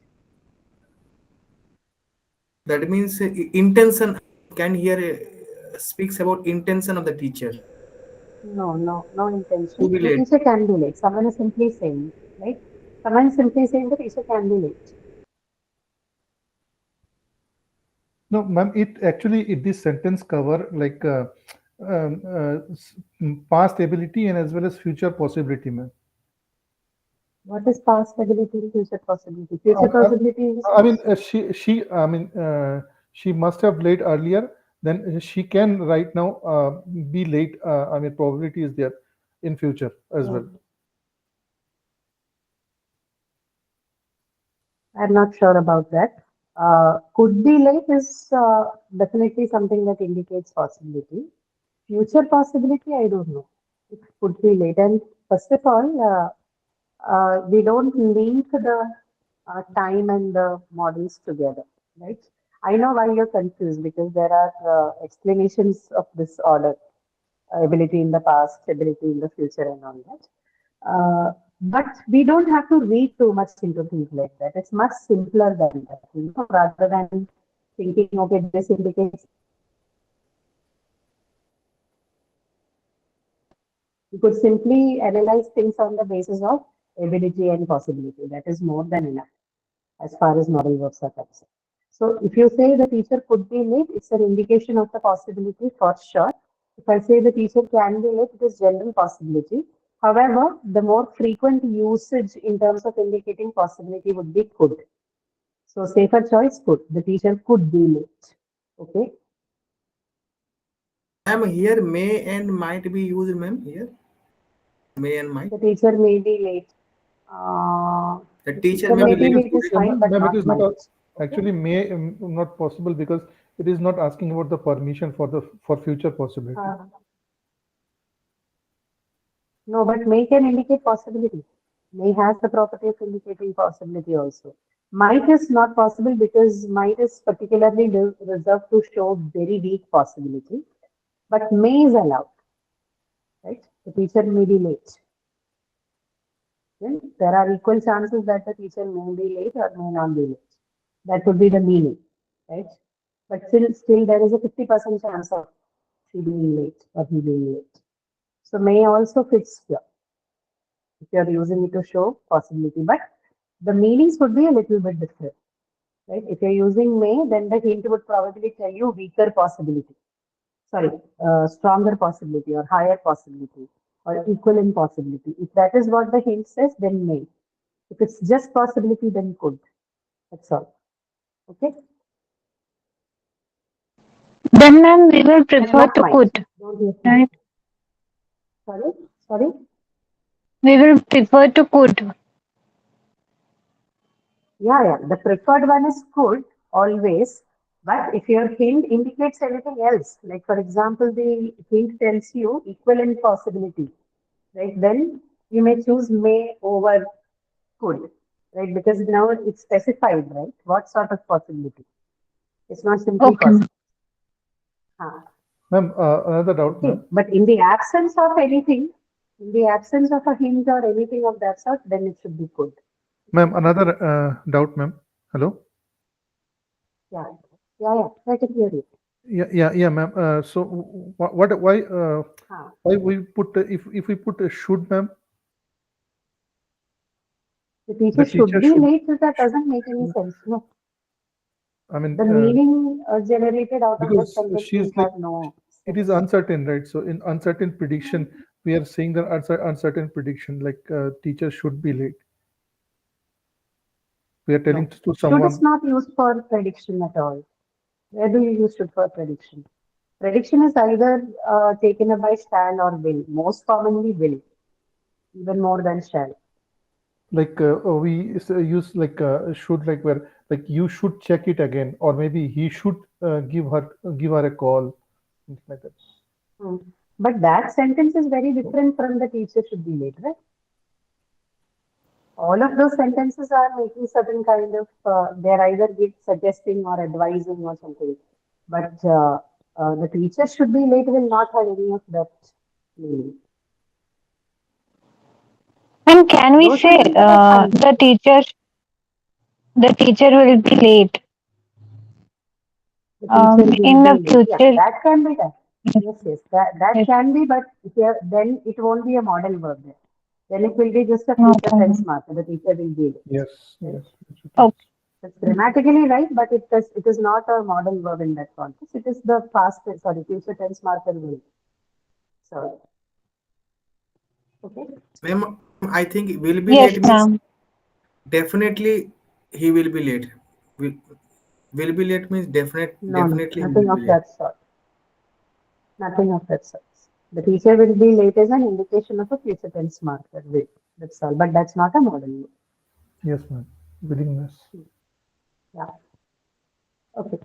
[SPEAKER 2] That means intention. Can here speaks about intention of the teacher
[SPEAKER 1] No
[SPEAKER 2] to
[SPEAKER 1] intention.
[SPEAKER 2] be
[SPEAKER 1] The
[SPEAKER 2] late.
[SPEAKER 1] teacher can be late. Someone is simply saying, right? Someone is simply saying the teacher can be late.
[SPEAKER 4] No, ma'am, this sentence cover like past ability and as well as future possibility, ma'am.
[SPEAKER 1] What is past ability and future possibility? Future
[SPEAKER 4] Uh,
[SPEAKER 1] possibility in the
[SPEAKER 4] I mean,
[SPEAKER 1] sense?
[SPEAKER 4] she must have late earlier. Then she can right now be late. I mean, probability is there in future as well.
[SPEAKER 1] I'm not sure about that. Could be late is definitely something that indicates possibility. Future possibility, I don't know. It could be late. And first of all, we don't link the time and the models together, right? I know why you're confused because there are explanations of this order, ability in the past, ability in the future, and all that. But we don't have to read too much into things like that. It's much simpler than that, rather than thinking, okay, this indicates. You could simply analyze things on the basis of ability and possibility. That is more than enough as far as model works are concerned. So if you say the teacher could be late, it's an indication of the possibility for sure. If I say the teacher can be late, it is general possibility. However, the more frequent usage in terms of indicating possibility would be could. So safer choice could. The teacher could be late. Okay.
[SPEAKER 2] Ma'am, here may and might be used, ma'am. Here may and might.
[SPEAKER 1] The teacher may be late.
[SPEAKER 2] The
[SPEAKER 1] The
[SPEAKER 2] teacher
[SPEAKER 1] teacher
[SPEAKER 2] may
[SPEAKER 1] may
[SPEAKER 2] be
[SPEAKER 1] be
[SPEAKER 2] late.
[SPEAKER 1] late is
[SPEAKER 4] Yeah,
[SPEAKER 1] fine, but
[SPEAKER 4] ma'am, it
[SPEAKER 1] not
[SPEAKER 4] is not
[SPEAKER 1] might. Okay.
[SPEAKER 4] actually may not possible because it is not asking about the permission for future possibility.
[SPEAKER 1] No, but may can indicate possibility. May has the property of indicating possibility also. Might is not possible because might is particularly reserved to show very weak possibility. But may is allowed, right? The teacher may be late. Then there are equal chances that the teacher may be late or may not be late. That would be the meaning, right? But still there is a 50% chance of she being late or he being late. So may also fits here if you're using it to show possibility, but the meanings would be a little bit different, right? If you're using may, then the hint would probably tell you weaker possibility. sorry, stronger possibility or higher possibility or equivalent possibility. If that is what the hint says, then may. If it's just possibility, then could. That's all. Okay.
[SPEAKER 3] Then, ma'am, we will
[SPEAKER 1] And
[SPEAKER 3] prefer
[SPEAKER 1] what
[SPEAKER 3] to
[SPEAKER 1] might?
[SPEAKER 3] could,
[SPEAKER 1] Don't you think?
[SPEAKER 3] right?
[SPEAKER 1] Sorry, sorry.
[SPEAKER 3] We will prefer to could.
[SPEAKER 1] Yeah. The preferred one is could always, but if your hint indicates anything else, like for example, the hint tells you equivalent possibility, right? Then you may choose may over could, right? Because now it's specified, right? What sort of possibility? It's not simply
[SPEAKER 3] Okay, ma'am.
[SPEAKER 1] possible. Huh.
[SPEAKER 4] Ma'am, another doubt,
[SPEAKER 1] Okay,
[SPEAKER 4] ma'am.
[SPEAKER 1] but in the absence of anything, in the absence of a hint or anything of that sort, then it should be could.
[SPEAKER 4] Ma'am, another doubt, ma'am. Hello?
[SPEAKER 1] Yeah. I can hear you.
[SPEAKER 4] Yeah, ma'am. So
[SPEAKER 1] Huh.
[SPEAKER 4] why we put if we put a should, ma'am?
[SPEAKER 1] The teacher
[SPEAKER 4] The
[SPEAKER 1] should
[SPEAKER 4] teacher
[SPEAKER 1] be
[SPEAKER 4] should.
[SPEAKER 1] late, that doesn't make any sense. No.
[SPEAKER 4] I mean,
[SPEAKER 1] The meaning generated out of that
[SPEAKER 4] because
[SPEAKER 1] sentence will
[SPEAKER 4] she's like,
[SPEAKER 1] have no
[SPEAKER 4] it is
[SPEAKER 1] sense.
[SPEAKER 4] uncertain, right? So in uncertain prediction, we are saying that uncertain prediction, like teacher should be late. We are telling
[SPEAKER 1] No.
[SPEAKER 4] to
[SPEAKER 1] Should
[SPEAKER 4] someone.
[SPEAKER 1] is not used for prediction at all. Where do you use should for prediction? Prediction is either taken up by shall or will. Most commonly will, even more than shall.
[SPEAKER 4] Like we use like should, like where like you should check it again, or maybe he should give her a call, something like that.
[SPEAKER 1] Hmm. But that sentence is very different from the teacher should be late, right? All of those sentences are making certain kind of, they're either suggesting or advising or something. But the teacher should be late will not have any of that meaning.
[SPEAKER 3] And can we
[SPEAKER 1] Those
[SPEAKER 3] say
[SPEAKER 1] sentences are fine.
[SPEAKER 3] the teacher will be late
[SPEAKER 1] The teacher will
[SPEAKER 3] in
[SPEAKER 1] be
[SPEAKER 3] the
[SPEAKER 1] late. Yeah,
[SPEAKER 3] future?
[SPEAKER 1] that can be done. Yes, that
[SPEAKER 3] Yes.
[SPEAKER 1] can be, but here, then it won't be a model verb there. Then it will be just a future
[SPEAKER 3] Okay,
[SPEAKER 1] tense
[SPEAKER 3] ma'am.
[SPEAKER 1] marker. The teacher will be late.
[SPEAKER 4] Yes,
[SPEAKER 1] Right?
[SPEAKER 4] yes.
[SPEAKER 3] Okay.
[SPEAKER 1] It's grammatically right, but it is not a model verb in that context. It is the future tense marker will. So, okay.
[SPEAKER 2] Ma'am, I think will be
[SPEAKER 3] Yes,
[SPEAKER 2] late means
[SPEAKER 3] ma'am.
[SPEAKER 2] definitely he will be late. Will, will be late means
[SPEAKER 1] No,
[SPEAKER 2] definitely he
[SPEAKER 1] nothing
[SPEAKER 2] will be
[SPEAKER 1] of
[SPEAKER 2] late.
[SPEAKER 1] that sort. Nothing of that sort. The teacher will be late as an indication of a future tense marker will. That's all. But that's not a model verb.
[SPEAKER 4] Yes, ma'am. Willingness.
[SPEAKER 1] Yeah. Okay.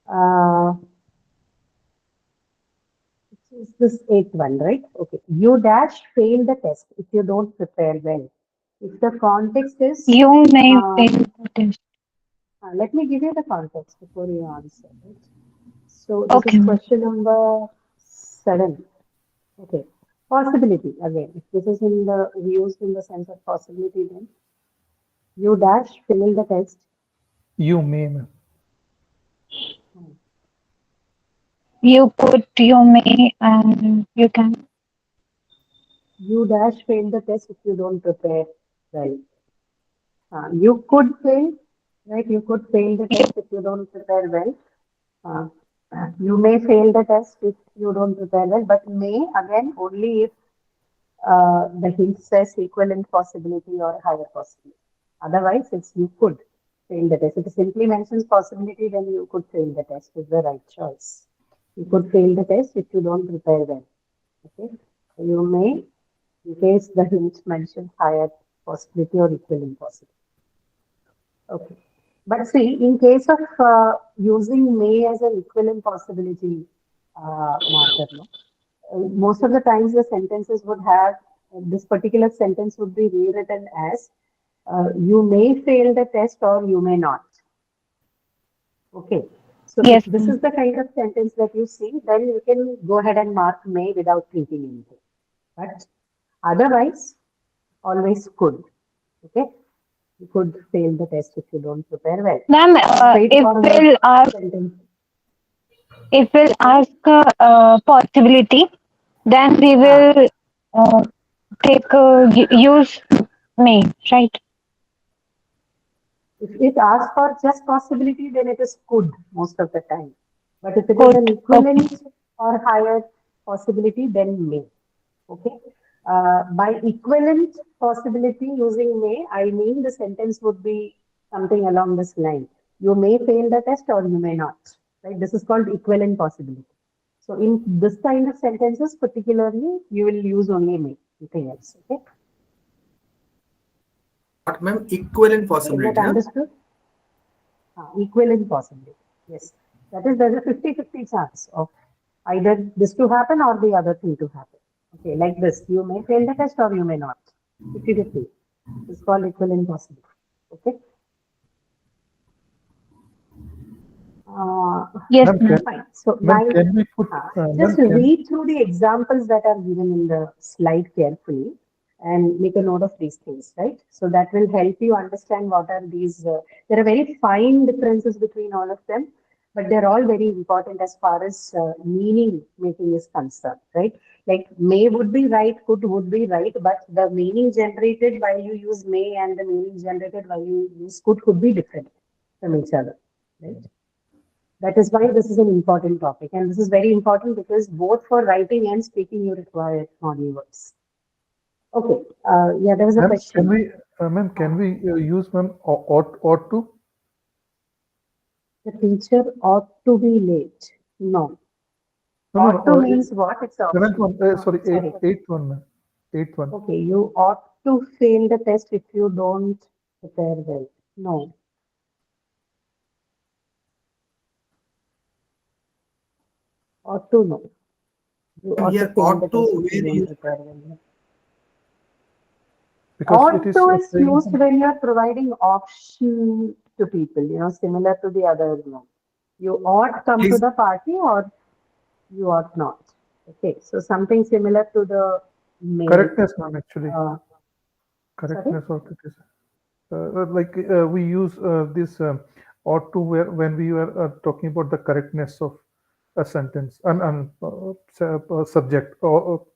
[SPEAKER 1] Uh, is this eighth one, right? Okay. You dash fail the test if you don't prepare well. If the context is,
[SPEAKER 3] You may
[SPEAKER 1] uh,
[SPEAKER 3] fail the test.
[SPEAKER 1] let me give you the context before you answer. Right? So this
[SPEAKER 3] Okay,
[SPEAKER 1] is
[SPEAKER 3] ma'am.
[SPEAKER 1] question number 7. Okay. Possibility again. If this is used in the sense of possibility, then you dash fail the test.
[SPEAKER 4] You may, ma'am.
[SPEAKER 3] You could, you may, and you can.
[SPEAKER 1] You dash fail the test if you don't prepare well. You could fail, right? You could fail the test if you don't prepare well. Uh, you may fail the test if you don't prepare well, but may again only if the hint says equivalent possibility or higher possibility. Otherwise, it's you could fail the test. If it simply mentions possibility, then you could fail the test is the right choice. You could fail the test if you don't prepare well. Okay, you may, in case the hint mentions higher possibility or equivalent possibility. Okay. But see, in case of using may as an equivalent possibility marker, no? Most of the times the sentences would have, this particular sentence would be rewritten as, you may fail the test or you may not. Okay. So if
[SPEAKER 3] Yes,
[SPEAKER 1] this
[SPEAKER 3] ma'am.
[SPEAKER 1] is the kind of sentence that you see, then you can go ahead and mark may without thinking anything. But otherwise, always could. Okay. You could fail the test if you don't prepare well.
[SPEAKER 3] Ma'am,
[SPEAKER 1] Straightforward sentence.
[SPEAKER 3] if we'll ask possibility, then we
[SPEAKER 1] Ah,
[SPEAKER 3] will take use may, right?
[SPEAKER 1] if it asks for just possibility, then it is could most of the time. But if it is
[SPEAKER 3] Could.
[SPEAKER 1] an
[SPEAKER 3] Okay.
[SPEAKER 1] equivalent or higher possibility than may. Okay. By equivalent possibility using may, I mean the sentence would be something along this line. You may fail the test or you may not. Right? This is called equivalent possibility. So in this kind of sentences, particularly, you will use only may, nothing else. Okay.
[SPEAKER 2] What, ma'am? Equivalent
[SPEAKER 1] Is that
[SPEAKER 2] possibility. Huh?
[SPEAKER 1] understood? Equivalent possibility. Yes. That is, there's a 50-50 chance of either this to happen or the other thing to happen. Okay, like this. You may fail the test or you may not. 50-50. It's called equivalent possibility. Okay.
[SPEAKER 3] Yes,
[SPEAKER 4] Ma'am,
[SPEAKER 3] ma'am.
[SPEAKER 1] Fine. So
[SPEAKER 4] ma'am,
[SPEAKER 1] now,
[SPEAKER 4] can we put,
[SPEAKER 1] just
[SPEAKER 4] ma'am, can,
[SPEAKER 1] read through the examples that are given in the slide carefully and make a note of these things, right? So that will help you understand what are these. There are very fine differences between all of them, but they're all very important as far as meaning making is concerned, right? Like may would be right, could would be right, but the meaning generated while you use may and the meaning generated while you use could be different from each other, right? That is why this is an important topic. And this is very important because both for writing and speaking, you require model words. Okay. Yeah, there was a
[SPEAKER 4] ma'am,
[SPEAKER 1] question.
[SPEAKER 4] ma'am, can we use ma'am ought to?
[SPEAKER 1] The teacher ought to be late. No.
[SPEAKER 4] No,
[SPEAKER 1] Ought to means what? It's
[SPEAKER 4] seventh
[SPEAKER 1] optional.
[SPEAKER 4] one, sorry,
[SPEAKER 1] Sorry.
[SPEAKER 4] eighth one, ma'am. Eighth one.
[SPEAKER 1] Okay, you ought to fail the test if you don't prepare well. No. Ought to know. You ought to
[SPEAKER 2] Here,
[SPEAKER 1] fail the
[SPEAKER 2] ought to,
[SPEAKER 1] test if you
[SPEAKER 2] where
[SPEAKER 1] don't
[SPEAKER 2] you
[SPEAKER 1] prepare well.
[SPEAKER 4] Because
[SPEAKER 1] Ought
[SPEAKER 4] it is
[SPEAKER 1] to is
[SPEAKER 4] saying,
[SPEAKER 1] used when you're providing option to people, similar to the other one. You ought come to
[SPEAKER 2] please.
[SPEAKER 1] the party or you ought not. Okay, so something similar to the may.
[SPEAKER 4] correctness, ma'am, actually.
[SPEAKER 1] Sorry?
[SPEAKER 4] Correctness of it is. Like we use this ought to when we were talking about the correctness of a sentence and subject or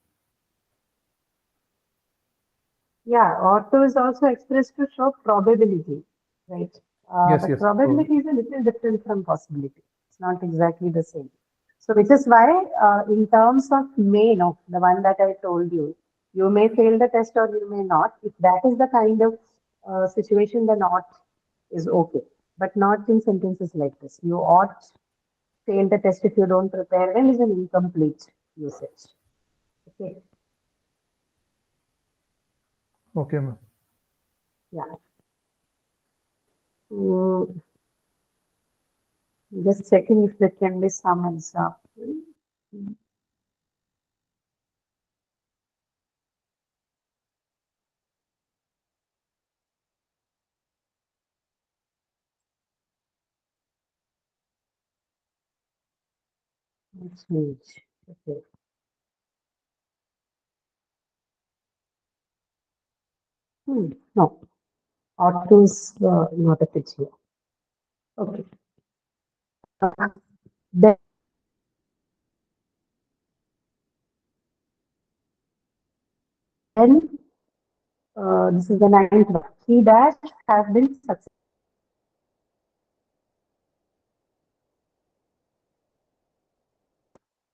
[SPEAKER 1] Yeah, ought to is also expressed to show probability, right?
[SPEAKER 4] yes,
[SPEAKER 1] But
[SPEAKER 4] yes.
[SPEAKER 1] probability is a little different from possibility. It's not exactly the same. So, which is why, in terms of may, the one that I told you, you may fail the test or you may not. If that is the kind of situation, then ought is okay, but not in sentences like this. You ought fail the test if you don't prepare well is an incomplete usage. Okay.
[SPEAKER 4] Okay, ma'am.
[SPEAKER 1] Yeah. Just checking if there can be some example. Let's see. Okay. No, ought to is not a fit here. Okay. Then this is the ninth one. He dash have been successful.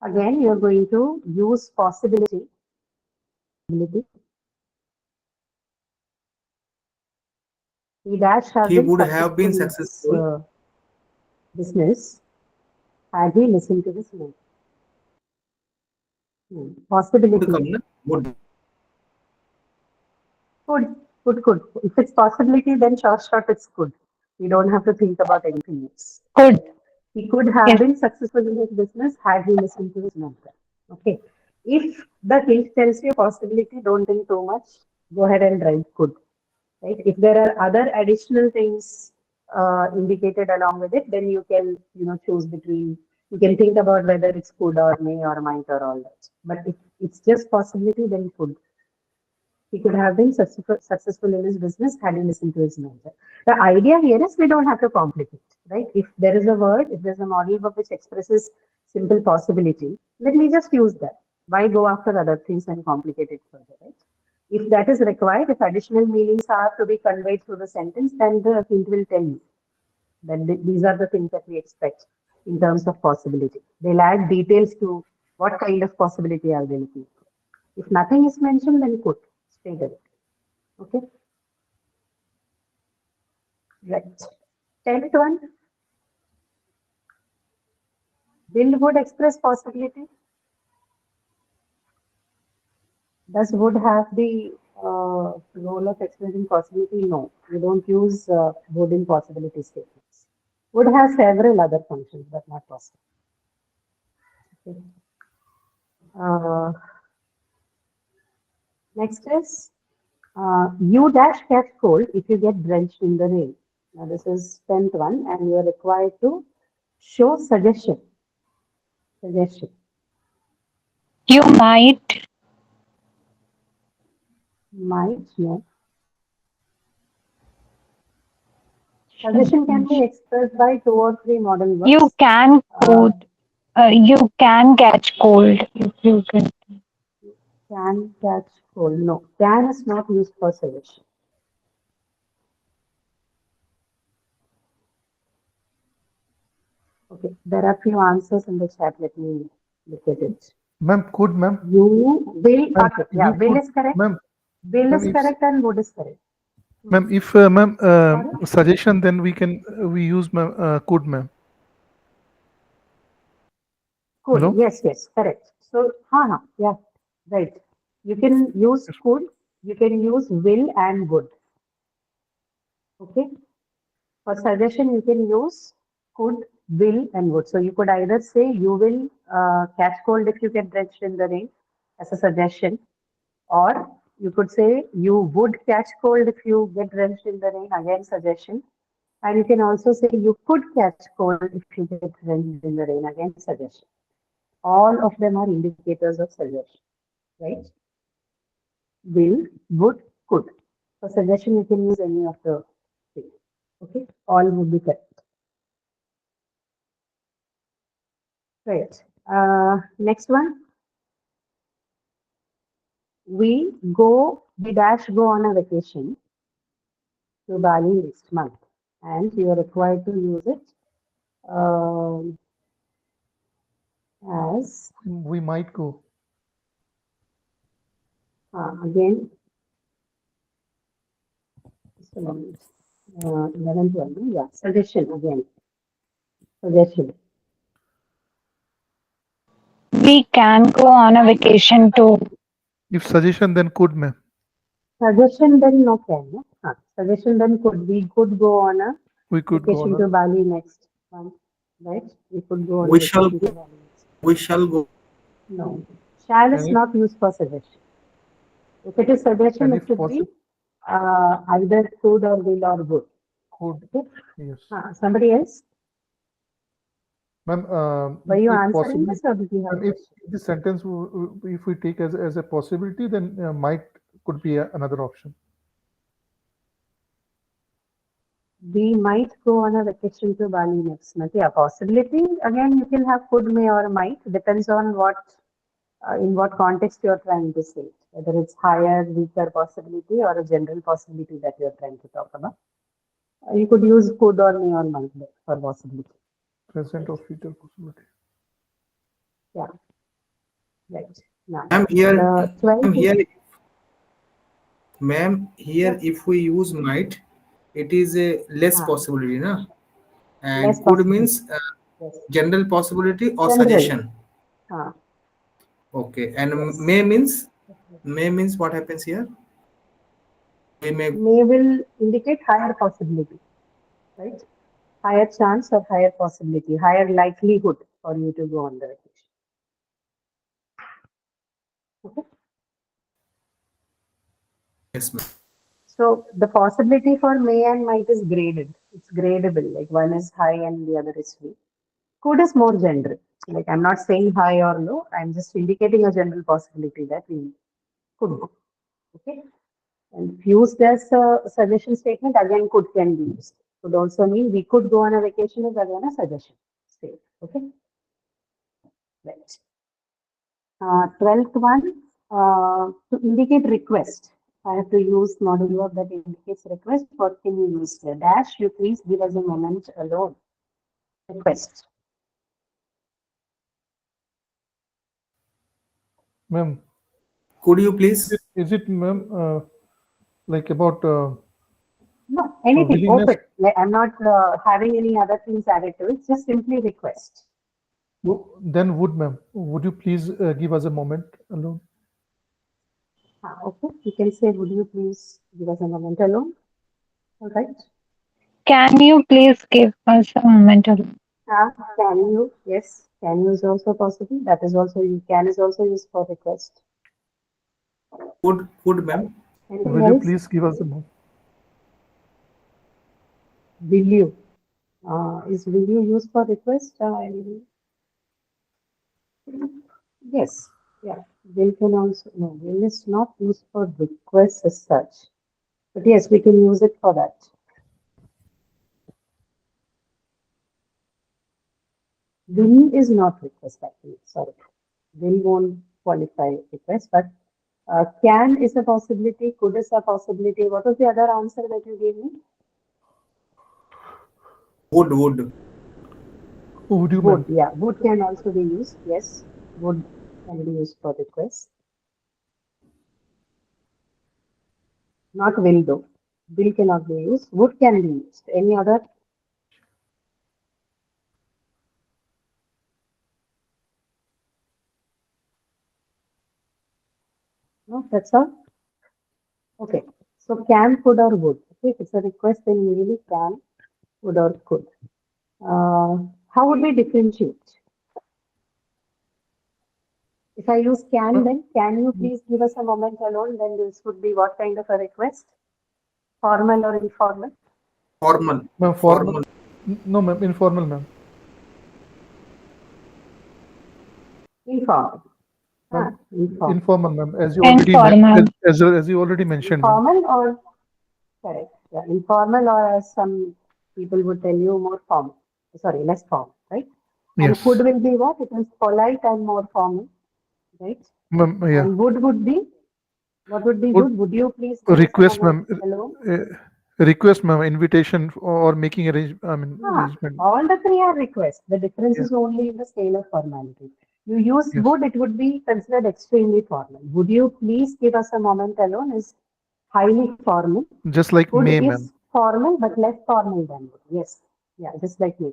[SPEAKER 1] Again, you're going to use possibility. He dash have
[SPEAKER 2] He
[SPEAKER 1] been
[SPEAKER 2] would have been
[SPEAKER 1] successful in
[SPEAKER 2] successful.
[SPEAKER 1] this business had he listened to his mentor.
[SPEAKER 2] Would
[SPEAKER 1] Possibility.
[SPEAKER 2] come, na? Would.
[SPEAKER 1] Could. If it's possibility, then short, it's good. We don't have to think about anything else.
[SPEAKER 3] Could.
[SPEAKER 1] He could have
[SPEAKER 3] Yes.
[SPEAKER 1] been successful in his business had he listened to his mentor. Okay. If the hint tells you possibility, don't think too much. Go ahead and write could. Right. If there are other additional things indicated along with it, then you can choose between. You can think about whether it's could or may or might or all that. But if it's just possibility, then could. He could have been successful in his business had he listened to his mentor. The idea here is we don't have to complicate, right? If there is a word, if there's a model verb which expresses simple possibility, let me just use that. Why go after other things and complicate it further, right? If that is required, if additional meanings are to be conveyed through the sentence, then the hint will tell you that these are the things that we expect in terms of possibility. They'll add details to What kind of possibility are they looking for? If nothing is mentioned, then could straight away. Okay. Right. 10th one. Will would express possibility? Does would have the role of expressing possibility? No, we don't use would in possibility statements. Would have several other functions, but not possible. Okay. Next is you dash catch cold if you get drenched in the rain. Now this is 10th one, and you are required to show suggestion. Suggestion.
[SPEAKER 3] You might.
[SPEAKER 1] Might, no. Suggestion can be expressed by 2 or 3 model verbs.
[SPEAKER 3] You can cold. You can catch cold if you can.
[SPEAKER 1] Can catch cold. No, can is not used for suggestion. Okay, there are few answers in the chat. Let me look at it.
[SPEAKER 4] Ma'am, could, ma'am?
[SPEAKER 1] You will.
[SPEAKER 4] Ma'am,
[SPEAKER 1] Okay, yeah,
[SPEAKER 4] you
[SPEAKER 1] will
[SPEAKER 4] could-
[SPEAKER 1] is correct.
[SPEAKER 4] Ma'am,
[SPEAKER 1] Will
[SPEAKER 4] ma'am,
[SPEAKER 1] is
[SPEAKER 4] if-
[SPEAKER 1] correct and would is correct.
[SPEAKER 4] ma'am, if ma'am suggestion, then we can we use ma'am could, ma'am.
[SPEAKER 1] Could.
[SPEAKER 4] Hello?
[SPEAKER 1] Yes, yes, correct. So, yeah, right. You can use could. You can use will and would. Okay. For suggestion, you can use could, will, and would. So you could either say you will catch cold if you get drenched in the rain as a suggestion, or you could say you would catch cold if you get drenched in the rain, again suggestion. And you can also say you could catch cold if you get drenched in the rain, again suggestion. All of them are indicators of suggestion, right? Will, would, could. For suggestion, you can use any of the three. Okay, all would be correct. Right. Next one. We dash go on a vacation to Bali next month, and you are required to use it as
[SPEAKER 4] We might go.
[SPEAKER 1] again. 11, 12, yeah, suggestion again. Suggestion.
[SPEAKER 3] We can go on a vacation too.
[SPEAKER 4] If suggestion, then could, ma'am.
[SPEAKER 1] Suggestion then no can. No? Suggestion then could. We could go on a
[SPEAKER 4] We could go
[SPEAKER 1] vacation
[SPEAKER 4] on.
[SPEAKER 1] to Bali next month, right? We could go on
[SPEAKER 2] We
[SPEAKER 1] a
[SPEAKER 2] shall
[SPEAKER 1] vacation to
[SPEAKER 2] go.
[SPEAKER 1] Bali next month.
[SPEAKER 2] We shall go.
[SPEAKER 1] No. Shall is
[SPEAKER 4] And if-
[SPEAKER 1] not used for suggestion. If it is suggestion,
[SPEAKER 4] And
[SPEAKER 1] it
[SPEAKER 4] if
[SPEAKER 1] should be
[SPEAKER 4] possible,
[SPEAKER 1] either could or will or would.
[SPEAKER 4] could.
[SPEAKER 1] Okay.
[SPEAKER 4] Yes.
[SPEAKER 1] Somebody else?
[SPEAKER 4] Ma'am,
[SPEAKER 1] Were you
[SPEAKER 4] if
[SPEAKER 1] answering
[SPEAKER 4] possible,
[SPEAKER 1] this or did you have a
[SPEAKER 4] ma'am, if
[SPEAKER 1] question?
[SPEAKER 4] the sentence, if we take as a possibility, then might could be another option.
[SPEAKER 1] We might go on a vacation to Bali next month. Yeah, possibility. Again, you can have could, may, or might. Depends on what, in what context you're trying to say it. Whether it's higher, weaker possibility or a general possibility that you're trying to talk about. You could use could or may or might for possibility.
[SPEAKER 4] Present or future possibility.
[SPEAKER 1] Yeah. Right. Now,
[SPEAKER 2] Ma'am, here,
[SPEAKER 1] the 12th
[SPEAKER 2] ma'am,
[SPEAKER 1] is-
[SPEAKER 2] here, if we use might, it is a less
[SPEAKER 1] Ah.
[SPEAKER 2] possibility, na? And
[SPEAKER 1] Less
[SPEAKER 2] could
[SPEAKER 1] possibility.
[SPEAKER 2] means
[SPEAKER 1] Yes.
[SPEAKER 2] general possibility or
[SPEAKER 1] General.
[SPEAKER 2] suggestion.
[SPEAKER 1] Ah.
[SPEAKER 2] Okay. And
[SPEAKER 1] Yes.
[SPEAKER 2] may means what happens here? We may
[SPEAKER 1] May will indicate higher possibility, right? Higher chance or higher possibility, higher likelihood for you to go on the vacation. Okay.
[SPEAKER 2] yes, ma'am.
[SPEAKER 1] So the possibility for may and might is graded. It's gradable. Like one is high and the other is weak. Could is more general. Like I'm not saying high or low. I'm just indicating a general possibility that we could go. Okay. And if used as a suggestion statement, again could can be used. Could also mean we could go on a vacation is again a suggestion statement. Okay. Right. 12th one, to indicate request. I have to use model verb that indicates request. What can you use here? Dash, you please give us a moment alone. Request.
[SPEAKER 4] Ma'am,
[SPEAKER 2] Could you please?
[SPEAKER 4] is it, ma'am, like about
[SPEAKER 1] No, anything,
[SPEAKER 4] willingness?
[SPEAKER 1] open. Like, I'm not having any other things added to it, just simply request.
[SPEAKER 4] Then would, ma'am, would you please give us a moment alone?
[SPEAKER 1] Okay, you can say, would you please give us a moment alone? All right.
[SPEAKER 3] Can you please give us a moment of
[SPEAKER 1] Can you? Yes, can you is also possible. That is also, can is also used for request.
[SPEAKER 2] Could, ma'am?
[SPEAKER 1] Anything
[SPEAKER 4] Will you
[SPEAKER 1] else?
[SPEAKER 4] please give us a moment?
[SPEAKER 1] Will you? Is will you used for request? Yes. Yeah. Will can also, no, will is not used for request as such. But yes, we can use it for that. Will is not request actually. Sorry. Will won't qualify request, but can is a possibility, could is a possibility. What was the other answer that you gave me?
[SPEAKER 2] Would.
[SPEAKER 4] Would you,
[SPEAKER 1] Would,
[SPEAKER 4] ma'am?
[SPEAKER 1] yeah. Would can also be used. Yes. Would can be used for request. Not will though. Will cannot be used. Would can be used. Any other? No, that's all. Okay. So can, could, or would. Okay, if it's a request, then usually can, would, or could. How would we differentiate? If I use can, then can you please give us a moment alone? Then this would be what kind of a request? Formal or informal?
[SPEAKER 2] Formal.
[SPEAKER 4] Ma'am, formal. No, ma'am, informal, ma'am.
[SPEAKER 1] Informal.
[SPEAKER 4] Ma'am,
[SPEAKER 1] Informal.
[SPEAKER 4] informal, ma'am, as you
[SPEAKER 3] Informal.
[SPEAKER 4] as you already mentioned, ma'am.
[SPEAKER 1] Informal or correct? Yeah, informal or as some people would tell you more formal. Sorry, less formal, right? And
[SPEAKER 4] Yes.
[SPEAKER 1] could will be what? It is polite and more formal, right?
[SPEAKER 4] Ma'am, yeah.
[SPEAKER 1] And would be what would be
[SPEAKER 4] Would-
[SPEAKER 1] would? Would you please give us a
[SPEAKER 4] Request, ma'am.
[SPEAKER 1] moment alone?
[SPEAKER 4] Request, ma'am, invitation or making arrangement.
[SPEAKER 1] All the three are requests. The difference
[SPEAKER 4] Yeah.
[SPEAKER 1] is only in the scale of formality. You use
[SPEAKER 4] Yes.
[SPEAKER 1] would, it would be considered extremely formal. Would you please give us a moment alone is highly formal.
[SPEAKER 4] Just like
[SPEAKER 1] Would
[SPEAKER 4] may,
[SPEAKER 1] is
[SPEAKER 4] ma'am.
[SPEAKER 1] formal but less formal than would. Yes. Yeah, just like me.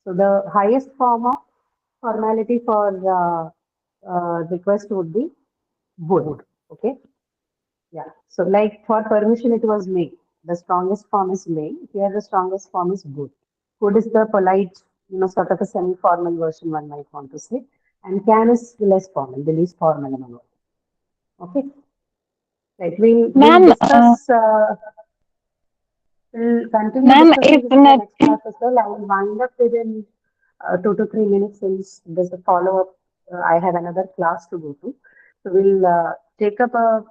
[SPEAKER 1] So the highest form of formality for request would be would. Okay. Yeah. So like for permission, it was may. The strongest form is may. Here the strongest form is would. Would is the polite, sort of a semi-formal version one might want to say. And can is the less formal, the least formal among all. Okay. Right. We'll
[SPEAKER 3] Ma'am,
[SPEAKER 1] discuss, we'll continue
[SPEAKER 3] ma'am,
[SPEAKER 1] discussing
[SPEAKER 3] if
[SPEAKER 1] this in the next
[SPEAKER 3] nothing,
[SPEAKER 1] class as well. I will wind up within 2 to 3 minutes since there's a follow-up. I have another class to go to. So we'll take up a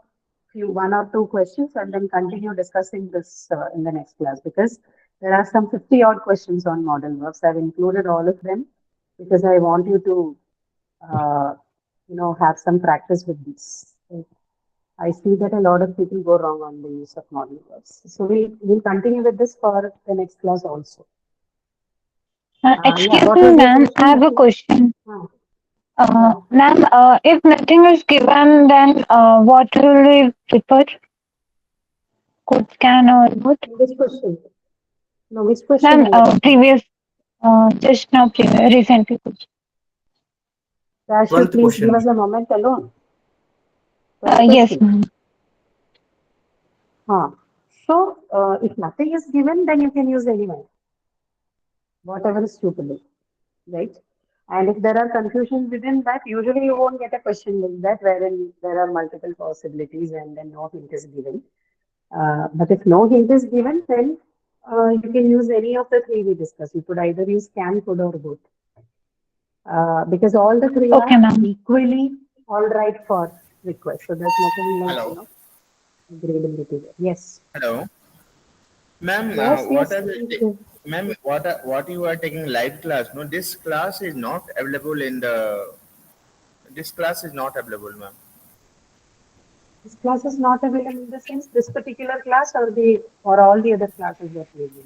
[SPEAKER 1] few, one or two questions and then continue discussing this in the next class because there are some 50 odd questions on model verbs. I've included all of them because I want you to, have some practice with these. I see that a lot of people go wrong on the use of model verbs. So we'll continue with this for the next class also.
[SPEAKER 3] excuse
[SPEAKER 1] what
[SPEAKER 3] me,
[SPEAKER 1] was your
[SPEAKER 3] ma'am,
[SPEAKER 1] question?
[SPEAKER 3] I have a question.
[SPEAKER 1] Yeah.
[SPEAKER 3] Ma'am, if nothing is given, then what will we prefer? Could, can, or would?
[SPEAKER 1] Which question? No, which question?
[SPEAKER 3] Ma'am,
[SPEAKER 1] are you asking?
[SPEAKER 3] previous, just now, recently.
[SPEAKER 1] Dash,
[SPEAKER 2] Twelfth
[SPEAKER 1] please
[SPEAKER 2] question.
[SPEAKER 1] give us a moment alone.
[SPEAKER 3] Yes, ma'am.
[SPEAKER 1] So, if nothing is given, then you can use anyone, whatever is suitable, right? And if there are confusions within that, usually you won't get a question like that, wherein there are multiple possibilities and then no hint is given. But if no hint is given, then you can use any of the three we discussed. You could either use can, could, or would. Because all the three
[SPEAKER 3] Okay,
[SPEAKER 1] are
[SPEAKER 3] ma'am.
[SPEAKER 1] equally all right for request. So there's nothing like,
[SPEAKER 6] Hello.
[SPEAKER 1] gradability there. Yes.
[SPEAKER 6] Hello, ma'am.
[SPEAKER 1] Yes,
[SPEAKER 6] What
[SPEAKER 1] yes.
[SPEAKER 6] are the, ma'am? What you are taking live class? No, this class is not available in the. This class is not available, ma'am.
[SPEAKER 1] This class is not available in the sense this particular class or all the other classes that we do.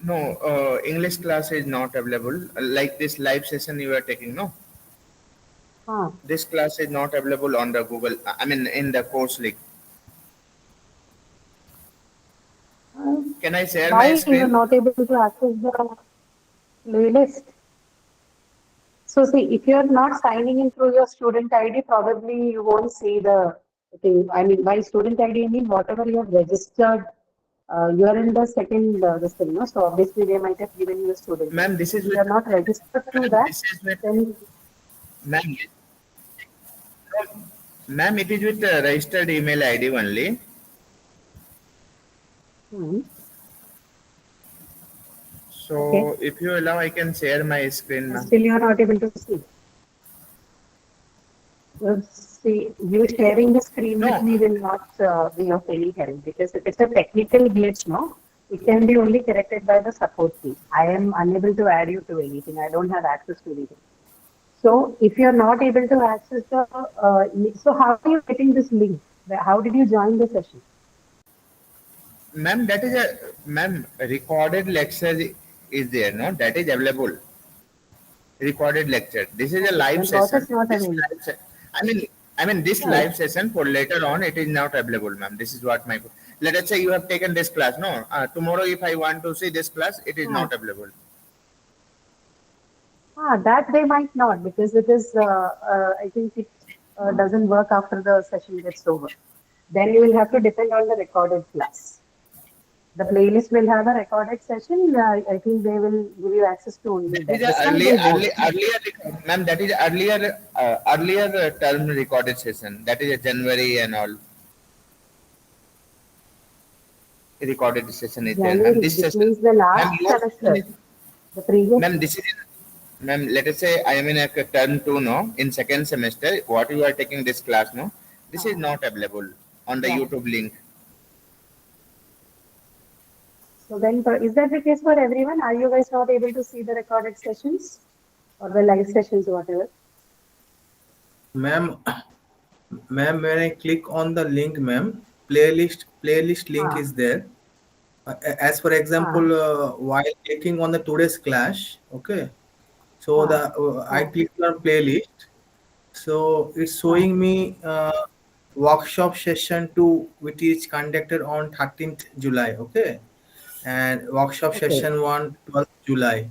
[SPEAKER 6] No, English class is not available. Like this live session you are taking, no.
[SPEAKER 1] Ah,
[SPEAKER 6] This class is not available on the Google, I mean, in the course link.
[SPEAKER 1] uh,
[SPEAKER 6] Can I share
[SPEAKER 1] why
[SPEAKER 6] my
[SPEAKER 1] you are
[SPEAKER 6] screen?
[SPEAKER 1] not able to access the playlist? So see, if you're not signing in through your student ID, probably you won't see the thing. I mean, by student ID, I mean whatever you have registered, you are in the second this thing, no? So obviously they might have given you a student ID.
[SPEAKER 6] Ma'am, this is
[SPEAKER 1] If you
[SPEAKER 6] with,
[SPEAKER 1] are not registered through
[SPEAKER 6] ma'am,
[SPEAKER 1] that,
[SPEAKER 6] this is with,
[SPEAKER 1] then
[SPEAKER 6] ma'am, ma'am, it is with registered email ID only.
[SPEAKER 1] hmm, okay.
[SPEAKER 6] So if you allow, I can share my screen,
[SPEAKER 1] And
[SPEAKER 6] ma'am.
[SPEAKER 1] still you are not able to see. See, you sharing the screen with
[SPEAKER 6] No,
[SPEAKER 1] me will not be of any help because if it's a technical glitch, no, it can be only corrected by the support team. I am unable to add you to anything. I don't have access to anything. So if you're not able to access the, so how are you getting this link? How did you join the session?
[SPEAKER 6] ma'am, that is a, ma'am, recorded lecture is there, no? That is available. Recorded lecture. This is a
[SPEAKER 1] Okay,
[SPEAKER 6] live
[SPEAKER 1] then what
[SPEAKER 6] session.
[SPEAKER 1] is not
[SPEAKER 6] This
[SPEAKER 1] available?
[SPEAKER 6] live I mean, this
[SPEAKER 1] Right.
[SPEAKER 6] live session for later on, it is not available, ma'am. This is what my, let us say you have taken this class. No, tomorrow if I want to see this class, it is
[SPEAKER 1] Ah,
[SPEAKER 6] not available.
[SPEAKER 1] that they might not because it is, I think it doesn't work after the session gets over. Then you will have to depend on the recorded class. The playlist will have a recorded session. I think they will give you access to only
[SPEAKER 6] That is
[SPEAKER 1] that.
[SPEAKER 6] a
[SPEAKER 1] This one they won't.
[SPEAKER 6] earlier, ma'am. That is earlier term recorded session. That is a January and all recorded session is there, ma'am.
[SPEAKER 1] January,
[SPEAKER 6] This
[SPEAKER 1] which
[SPEAKER 6] session,
[SPEAKER 1] means the
[SPEAKER 6] ma'am,
[SPEAKER 1] last
[SPEAKER 6] your session
[SPEAKER 1] semester,
[SPEAKER 6] is,
[SPEAKER 1] the previous.
[SPEAKER 6] ma'am. This is, ma'am. Let us say I am in a term two, no, in second semester. What you are taking this class, no, this is
[SPEAKER 1] Uh,
[SPEAKER 6] not available on the
[SPEAKER 1] yeah.
[SPEAKER 6] YouTube link.
[SPEAKER 1] So then, is that the case for everyone? Are you guys not able to see the recorded sessions or the live sessions, whatever?
[SPEAKER 2] Ma'am, ma'am, when I click on the link, ma'am, playlist link
[SPEAKER 1] Ah,
[SPEAKER 2] is there. As for
[SPEAKER 1] ah,
[SPEAKER 2] example, while clicking on the today's class, okay. So
[SPEAKER 1] ah,
[SPEAKER 2] the I
[SPEAKER 1] ah,
[SPEAKER 2] clicked on playlist. So it's
[SPEAKER 1] ah.
[SPEAKER 2] showing me workshop session 2, which is conducted on 13th July, okay, and workshop
[SPEAKER 1] Okay,
[SPEAKER 2] session 1, 12th July,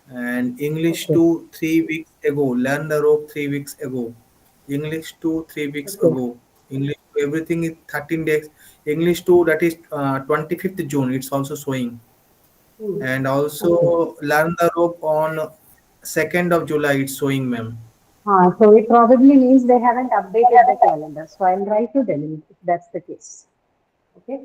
[SPEAKER 2] and English
[SPEAKER 1] okay,
[SPEAKER 2] 2 3 weeks ago, learn the rope 3 weeks ago, English 2 3 weeks
[SPEAKER 1] okay.
[SPEAKER 2] ago, English everything is 13 days, English 2 that is 25th June, it's also showing,
[SPEAKER 1] Hmm.
[SPEAKER 2] and
[SPEAKER 1] Okay.
[SPEAKER 2] also learn the rope on 2nd of July, it's showing, ma'am.
[SPEAKER 1] So it probably means they haven't updated the calendar. So I'll write to them if that's the case. Okay.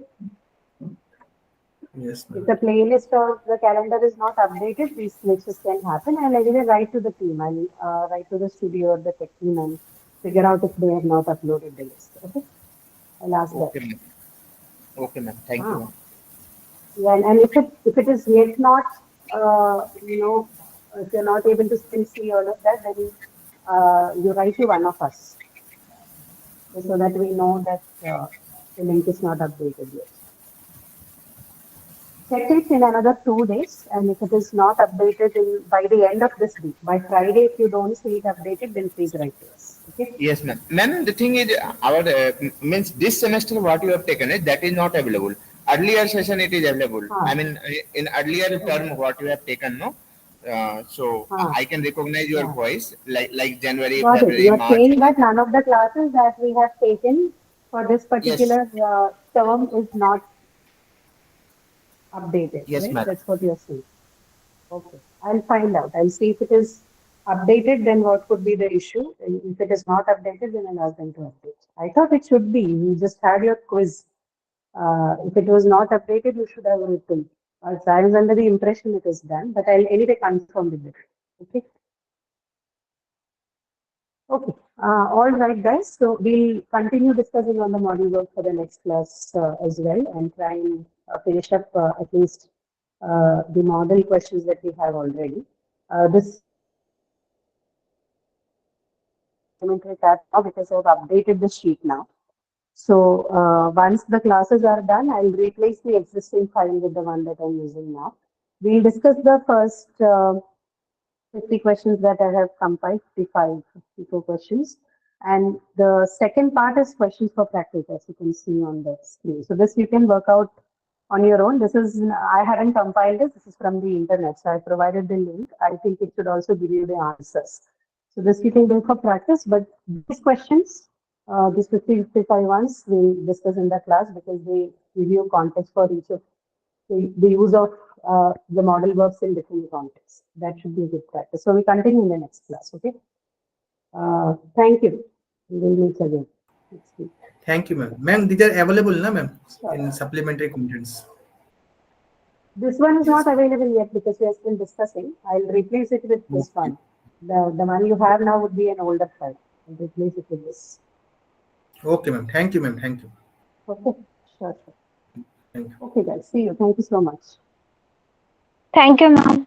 [SPEAKER 2] Yes,
[SPEAKER 1] If
[SPEAKER 2] ma'am.
[SPEAKER 1] the playlist or the calendar is not updated, these glitches can happen. I'll anyway write to the team. I'll write to the studio or the tech team and figure out if they have not uploaded the list. Okay. I'll ask that.
[SPEAKER 6] Okay, ma'am. Okay, ma'am. Thank you,
[SPEAKER 1] Ah.
[SPEAKER 6] ma'am.
[SPEAKER 1] Yeah, and if it is yet not, if you're not able to still see all of that, then you write to one of us so that we know that the link is not updated yet. Check it in another 2 days, and if it is not updated by the end of this week, by Friday, if you don't see it updated, then please write to us. Okay?
[SPEAKER 6] Yes, ma'am. Ma'am, the thing is, our means this semester what you have taken is that is not available. Earlier session it is available. I
[SPEAKER 1] Ah,
[SPEAKER 6] mean, in earlier
[SPEAKER 1] okay.
[SPEAKER 6] term what you have taken, no. So
[SPEAKER 1] Ah,
[SPEAKER 6] I can recognize your
[SPEAKER 1] yeah.
[SPEAKER 6] voice like January,
[SPEAKER 1] Got it.
[SPEAKER 6] February,
[SPEAKER 1] You are
[SPEAKER 6] March.
[SPEAKER 1] saying that none of the classes that we have taken for this
[SPEAKER 6] Yes,
[SPEAKER 1] particular term is not updated,
[SPEAKER 6] yes,
[SPEAKER 1] right?
[SPEAKER 6] ma'am.
[SPEAKER 1] That's what you're saying. Okay. I'll find out. I'll see if it is updated, then what could be the issue. And if it is not updated, then I'll ask them to update. I thought it should be. You just had your quiz. If it was not updated, you should have written. So I was under the impression it is done, but I'll anyway confirm with it. Okay. Okay. All right, guys. So we'll continue discussing on the module work for the next class as well and try and finish up at least the model questions that we have already. This elementary tab now because I've updated the sheet now. So once the classes are done, I'll replace the existing file with the one that I'm using now. We'll discuss the first 50 questions that I have compiled, 54 questions. And the second part is questions for practice, as you can see on the screen. So this you can work out on your own. This is, I haven't compiled this. This is from the internet. So I provided the link. I think it should also give you the answers. So this you can do for practice, but these questions, these 55 ones, we'll discuss in the class because they give you context for each of the use of the model verbs in different contexts. That should be a good practice. So we continue in the next class, okay? Thank you. We will meet again next week.
[SPEAKER 2] Thank you, ma'am. Ma'am, these are available, na, ma'am, in supplementary contents.
[SPEAKER 1] This one is not available yet because we are still discussing. I'll replace it with this one. The one you have now would be an older file. I'll replace it with this.
[SPEAKER 2] Okay, ma'am. Thank you, ma'am. Thank you.
[SPEAKER 1] Okay, sure.
[SPEAKER 2] Thank you.
[SPEAKER 1] Okay, guys. See you. Thank you so much.
[SPEAKER 3] Thank you, ma'am.